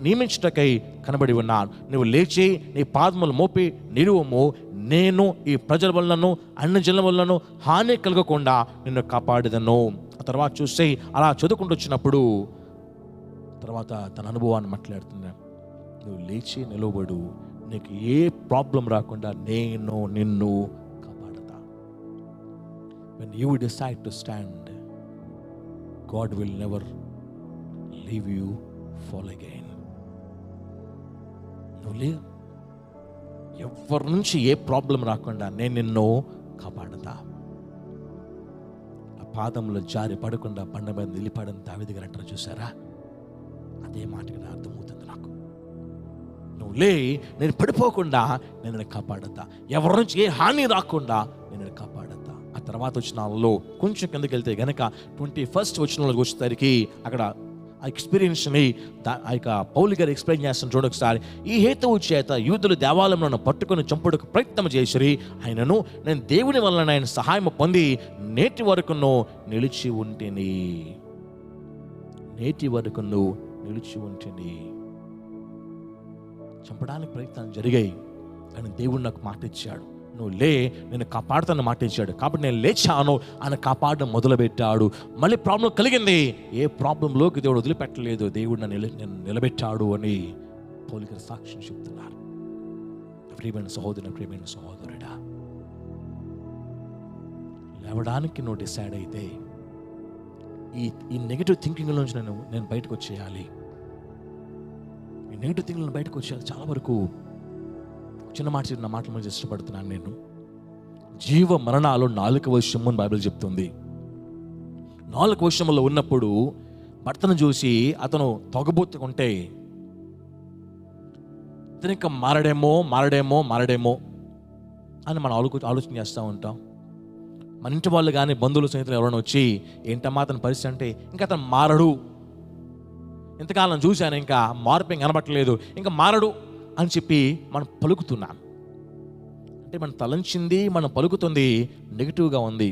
నియమించుటకై కనబడి ఉన్నాను. నువ్వు లేచి నీ పాదములు మోపి నిలువము, నేను ఈ ప్రజల వలనను అన్ని జనుల వలనను హాని కలగకుండా నిన్ను కాపాడదను. ఆ తర్వాత చూస్తే అలా చదువుకుంటూ వచ్చినప్పుడు తర్వాత తన అనుభవాన్ని మాట్లాడుతున్నా. నువ్వు లేచి నిలవబడు, నీకు ఏ ప్రాబ్లం రాకుండా నేను నిన్ను కాపాడతా. When you decide to stand, God will never leave you fall again. నువ్వు ఎవరి నుంచి ఏ ప్రాబ్లం రాకుండా నేను నిన్ను కాపాడతా. ఆ పాదంలో జారి పడకుండా బండ మీద నిలిపడని దావీదు గారు అంటారు చూసారా, అదే మాటకి అర్థమవుతుంది నాకు. నువ్వు లే, నేను పడిపోకుండా నేను కాపాడతా. ఎవరి నుంచి ఏ హాని రాకుండా నేను కాపాడతా. ఆ తర్వాత వచనాలలో కొంచెం కిందకి వెళ్తే గనక 21st వచనంలోకి వచ్చేసరికి అక్కడ ఆ ఎక్స్పీరియన్స్ని ఆ యొక్క పౌలు గారు ఎక్స్ప్లెయిన్ చేస్తాను చూడండి ఒకసారి. ఈ హేతువు చేత యూదులు దేవాలయంలో పట్టుకొని చంపుటకు ప్రయత్నం చేసిరి, ఆయనను నేను దేవుని వలన ఆయన సహాయం పొంది నేటి వరకును నిలిచి ఉంటేని. నేటి వరకును నిలిచి ఉంటేని. చంపడానికి ప్రయత్నాలు జరిగాయి, కానీ దేవుడు నాకు మాట ఇచ్చాడు, నువ్వు లే, నేను కాపాడుతాను మాట ఇచ్చాడు. కాబట్టి నేను లేచాను, ఆయన కాపాడడం మొదలుపెట్టాడు. మళ్ళీ ప్రాబ్లం కలిగింది, ఏ ప్రాబ్లంలోకి దేవుడు వదిలిపెట్టలేదు, దేవుడు నన్ను నిలబెట్టాడు అని పౌలు గారు సాక్ష్యం చెప్తున్నారు. ప్రియమైన సహోదరుడా, లేవడానికి నువ్వు డిసైడ్ అయితే ఈ నెగిటివ్ థింకింగ్ నుంచి నేను బయటకు వచ్చేయాలి. ఈ నెగిటివ్ థింకింగ్ బయటకు వచ్చేయాలి. చాలా వరకు చిన్న మాట నా మాటల మీద ఇష్టపడుతున్నాను నేను. జీవ మరణాలు 4వ వశము అని బైబిల్ చెప్తుంది. 4వ వశములో ఉన్నప్పుడు భర్తను చూసి అతను తొగబోతుకుంటే ఇతను ఇంకా మారడేమో అని మనం ఆలోచన చేస్తూ ఉంటాం. మన ఇంటి వాళ్ళు కానీ బంధువులు స్నేహితులు ఎవరైనా వచ్చి ఏంటమ్మా అతని పరిస్థితి అంటే, ఇంకా అతను మారడు, ఇంతకాలం చూశాను ఇంకా మార్పు కనబట్టలేదు, ఇంకా మారడు అని చెప్పి మనం పలుకుతున్నాం. అంటే మనం తలంచింది, మనం పలుకుతుంది నెగిటివ్గా ఉంది.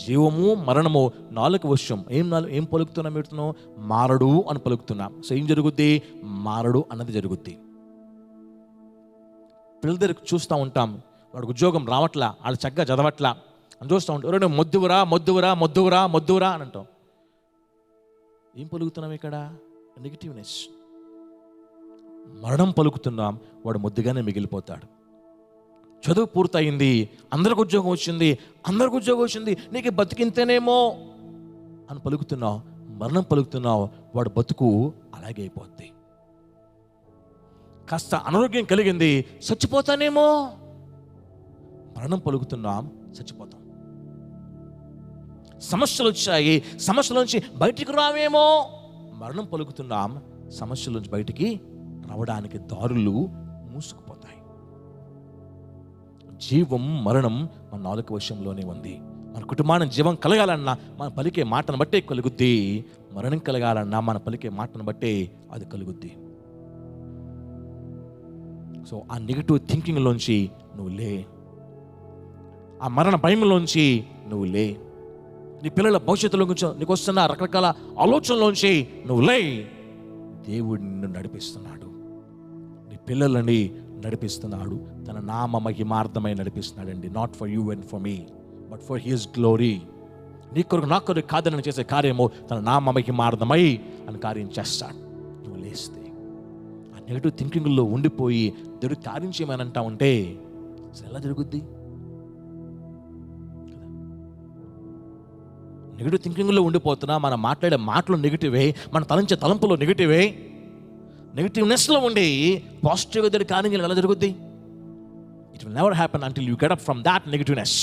జీవము మరణము 4వ వశం. ఏం పలుకుతున్నాం? పెడుతున్నాం మారడు అని పలుకుతున్నాం. సో ఏం జరుగుద్ది? మారడు అన్నది జరుగుద్ది. పిల్లల దగ్గర చూస్తూ ఉంటాం, వాడికి ఉద్యోగం రావట్లా, వాళ్ళు చక్కగా చదవట్లా అని చూస్తూ ఉంటాం. ఎవరైనా మొద్దువురా అని అంటాం. ఏం పలుకుతున్నాం ఇక్కడ? నెగిటివ్నెస్. మరణం పలుకుతున్నాం, వాడు మొద్దుగానే మిగిలిపోతాడు. చదువు పూర్తయింది, అందరికి ఉద్యోగం వచ్చింది, నీకు బతికింతేనేమో అని పలుకుతున్నావు, మరణం పలుకుతున్నావు, వాడు బతుకు అలాగే అయిపోద్ది. కాస్త అనారోగ్యం కలిగింది, చచ్చిపోతానేమో, మరణం పలుకుతున్నాం, చచ్చిపోతాం. సమస్యలు వచ్చాయి, సమస్యల నుంచి బయటికి రావేమో, మరణం పలుకుతున్నాం, సమస్యల నుంచి బయటికి రావడానికి దారులు మూసుకుపోతాయి. జీవం మరణం మన 4వ వశంలోనే ఉంది. మన కుటుంబానికి జీవం కలగాలన్నా మన పలికే మాటను బట్టే కలుగుద్ది, మరణం కలగాలన్నా మన పలికే మాటను బట్టే అది కలుగుద్ది. సో ఆ నెగిటివ్ థింకింగ్లోంచి నువ్వు లే, ఆ మరణ భయంలోంచి నువ్వు లే, నీ పిల్లల భవిష్యత్తులో గురించి నీకు వస్తున్న రకరకాల ఆలోచనలోంచి నువ్వు లే. దేవుడు నిన్ను నడిపిస్తున్నాడు, నీ పిల్లలని నడిపిస్తున్నాడు, తన నామ మహిమార్థమై నడిపిస్తున్నాడండి. Not for you and for me but for his glory. నీ కొరకు నా కొరకు కాదని చేసే కార్యము తన నామ మహిమార్థమై అని కార్యం చేస్తాడు. నువ్వు లేస్తే ఆ నెగిటివ్ థింకింగ్లో ఉండిపోయి దేవుడు కార్యం చేయమని అంటా ఉంటే అసలు ఎలా జరుగుద్ది? నెగిటివ్ థింకింగ్లో ఉండిపోతున్నా, మనం మాట్లాడే మాటలు నెగిటివే, మన తలంచే తలంపులో నెగిటివే, నెగిటివ్నెస్లో ఉండి పాజిటివ్గా దగ్గర కార్యం ఎలా జరుగుద్ది? It will never happen until you get up from that negativeness.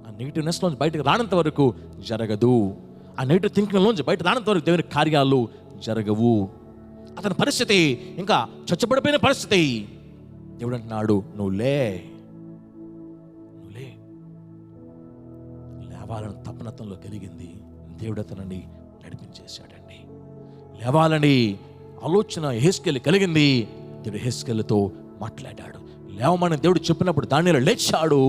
ఆ నెగిటివ్నెస్లోంచి బయటకు రానంత వరకు జరగదు. ఆ నెగిటివ్ థింకింగ్లోంచి బయట రానంత వరకు దేవుని కార్యాలు జరగవు. అతని పరిస్థితి ఇంకా చచ్చబడిపోయిన పరిస్థితి. దేవుడు అంటున్నాడు, నువ్వు లేవాలని తపనతంలో కలిగింది. దేవుడు అతనిని నడిపించేశాడండి. లేవాలని ఆలోచన యెహెజ్కేలు కలిగింది. దేవుడు యెహెజ్కేలుతో మాట్లాడాడు. లేవమని దేవుడు చెప్పినప్పుడు దానియేలు లేచాడు.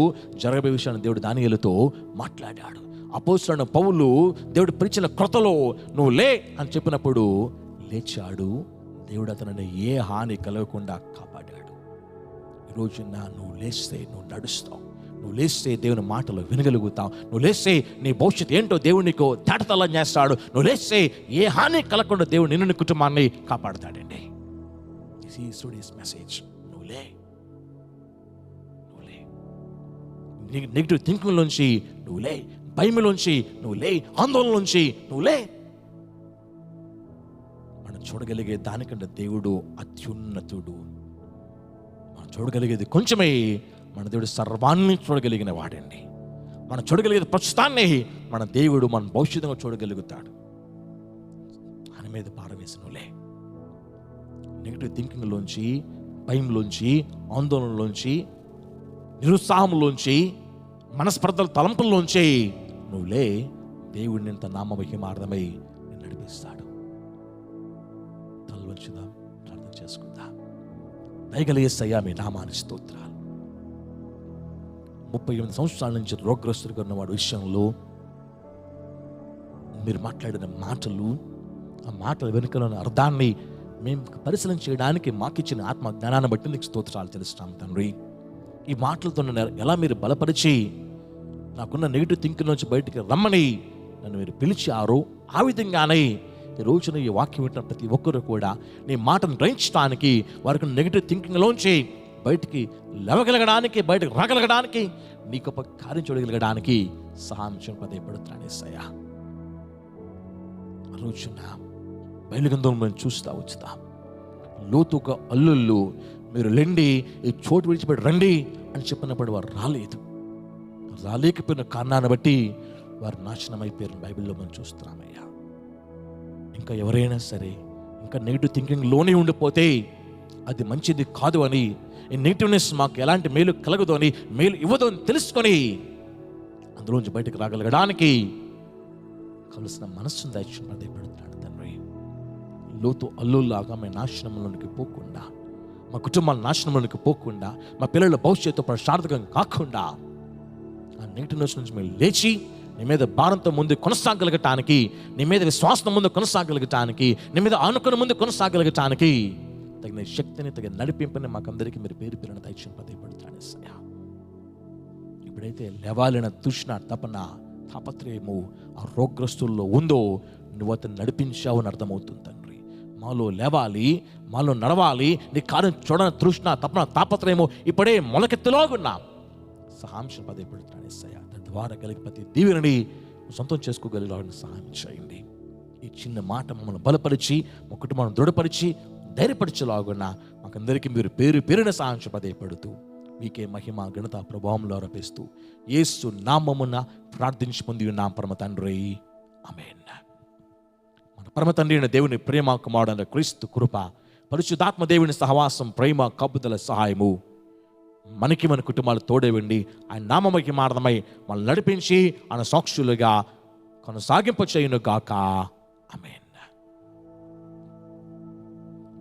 జరగబోయే విషయాన్ని దేవుడు దానియేలుతో మాట్లాడాడు. అపోస్తలుడైన పౌలు దేవుడు పిలిచిన క్రొత్తలో నువ్వు లే అని చెప్పినప్పుడు లేచాడు. దేవుడు అతనిని ఏ హాని కలగకుండా కాపాడాడు. ఈరోజు నువ్వు లేస్తే నువ్వు నడుస్తావు, నువ్వు లేస్తే దేవుని మాటలు వినగలుగుతావు, నువ్వు లేస్తే నీ భవిష్యత్తు ఏంటో దేవుడు నీకు తేటతలం చేస్తాడు. నువ్వు లేస్తే ఏ హాని కలగకుండా దేవుడు నిన్ను నీ కుటుంబాన్ని కాపాడుతాడండి. This is today's message. నువ్వు లే. నెగిటివ్ థింకింగ్ నుంచి నువ్వు లే, భయంలోంచి నువ్వు లే, ఆందోళనలోంచి నువ్వు లే. మనం చూడగలిగే దానికంటే దేవుడు అత్యున్నతుడు. మనం చూడగలిగేది కొంచెమే, మన దేవుడు సర్వాన్ని చూడగలిగిన వాడండి. మనం చూడగలిగేది ప్రస్తుతాన్ని మన దేవుడు మన భవిష్యత్తుగా చూడగలుగుతాడు. ఆయన మీద భారం వేసి నువ్వులే. నెగిటివ్ థింకింగ్లోంచి, భయంలోంచి, ఆందోళనలోంచి, నిరుత్సాహంలోంచి, మనస్పర్ధల తలంపుల్లోంచి నువ్వులే. దేవుడిని ఇంత నామ మహిమార్థమై నేను నడిపిస్తాడు. తలవంచుదాం, ప్రార్థన చేసుకుందాం. దయగలిగేసయ్యా మీ నామానికి స్తోత్రాలు. 38 సంవత్సరాల నుంచి రోగ్రస్తుడిగా ఉన్నవాడు విషయంలో మీరు మాట్లాడిన మాటలు, ఆ మాటల వెనుకలోని అర్థాన్ని మేము పరిశీలన చేయడానికి మాకు ఇచ్చిన ఆత్మ జ్ఞానాన్ని బట్టి నీకు స్తోత్రాలు తెలుస్తాం తండ్రి. ఈ మాటలతో నన్ను ఎలా మీరు బలపరిచి నాకున్న నెగిటివ్ థింకింగ్ నుంచి బయటికి రమ్మని నన్ను మీరు పిలిచారు. ఆ విధంగానే ఈ రోజున ఈ వాక్యం వింటున్న ప్రతి ఒక్కరు కూడా నీ మాటను గ్రహించడానికి, వారికి నెగిటివ్ థింకింగ్లోంచి బయటికి లేవగలగడానికి, బయటకు రాగలగడానికి, నీ గొప్ప కార్యం చూడగలగడానికి సహాయం చేయడం పదేపడుతున్నాను యేసయ్యా. ఆ రోజున బయలుగంధం మేము చూస్తా వచ్చుతా లోతుగా అల్లుళ్ళు మీరు లెండి, ఈ చోటు విడిచిపెట్టి రండి అని చెప్పినప్పుడు వారు రాలేదు. రాలేకపోయిన కారణాన్ని బట్టి వారు నాశనం అయిపోయారు బైబిల్లో మనం చూస్తున్నామయ్యా. ఇంకా ఎవరైనా సరే ఇంకా నెగిటివ్ థింకింగ్లోనే ఉండిపోతే అది మంచిది కాదు అని, ఈ నెగిటివ్నెస్ మాకు ఎలాంటి మేలు కలగదు అని, మేలు ఇవ్వదు అని తెలుసుకొని అందులోంచి బయటకు రాగలగడానికి కావలసిన మనస్సును దయచేసి పెడుతున్నాడు తండ్రి. లోతు అల్లుల్లాగా మేము నాశనంలోనికి పోకుండా, మా కుటుంబాల నాశనంలోనికి పోకుండా, మా పిల్లల భవిష్యత్తు ప్రశాంతకం కాకుండా ఆ నెగిటివ్నెస్ నుంచి మేము లేచి నీ మీద భారంతో ముందు కొనసాగలగటానికి, నీ మీద విశ్వాసం ముందు కొనసాగలగటానికి, నీ మీద ఆనుకుని ముందు కొనసాగలగటానికి తగిన శక్తిని, తగిన నడిపింపుని మాకందరికీ మీరు పేరు పేరున దయచేసి పదేపడుతున్నాను సయ్యా. ఎప్పుడైతే లేవాలన్న తృష్ణ, తపన, తాపత్రయము ఆ రోగ్రస్తుల్లో ఉందో నువ్వు అతను నడిపించావు అని అర్థమవుతుంది తండ్రి. మాలో లేవాలి, మాలో నడవాలి, నీ కార్యం చూడని తృష్ణ, తపన, తాపత్రయము ఇప్పుడే మొలకెత్తులోగున్నా సహాంశం పదేపడుతున్నాను సయ్యా. తద్వారా కలిగి ప్రతి దీవెనని సొంతం చేసుకోగలిగిన సహాయం చేయండి. ఈ చిన్న మాట మమ్మల్ని బలపరిచి, మా కుటుంబాన్ని దృఢపరిచి, ధైర్యపరిచేలాగున్నా మాకందరికీ మీరు పేరు పేరున సహాయం పదేపడుతూ మీకే మహిమ, ఘనత, ప్రభావంలో ఆరోపిస్తూ యేసు నామమున ప్రార్థించి పొంది ఉన్నాం పరమ తండ్రి, ఆమేన్. మన పరమ తండ్రి అయిన దేవుని ప్రేమ, కుమారుడైన క్రీస్తు కృప, పరిశుద్ధాత్మ దేవుని సహవాసం, ప్రేమ, కాపుదల, సహాయము మనకి, మన కుటుంబాలు తోడేవండి. ఆయన నామముకి మారదమై మనల్ని నడిపించి ఆయన సాక్షులుగా కొనసాగింప చేయును గాక, ఆమేన్.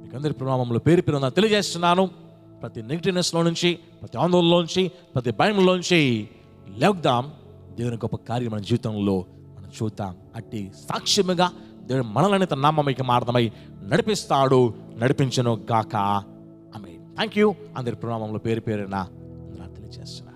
మీకందరి ప్రణామంలో పేరు పేరున తెలియజేస్తున్నాను. ప్రతి నెగిటివ్నెస్లో నుంచి, ప్రతి ఆందోళనలోంచి, ప్రతి భయంలోంచి లేద్దాం. దేవుని గొప్ప కార్యం మన జీవితంలో మనం చూద్దాం. అట్టి సాక్ష్యముగా దేవుడు మనల్ని తన నామముకి మారదమై నడిపిస్తాడు, నడిపించను గాక, ఆమేన్. Thank you. అందరి ప్రణామంలో పేరు పేరున తెలియజేస్తున్నాను.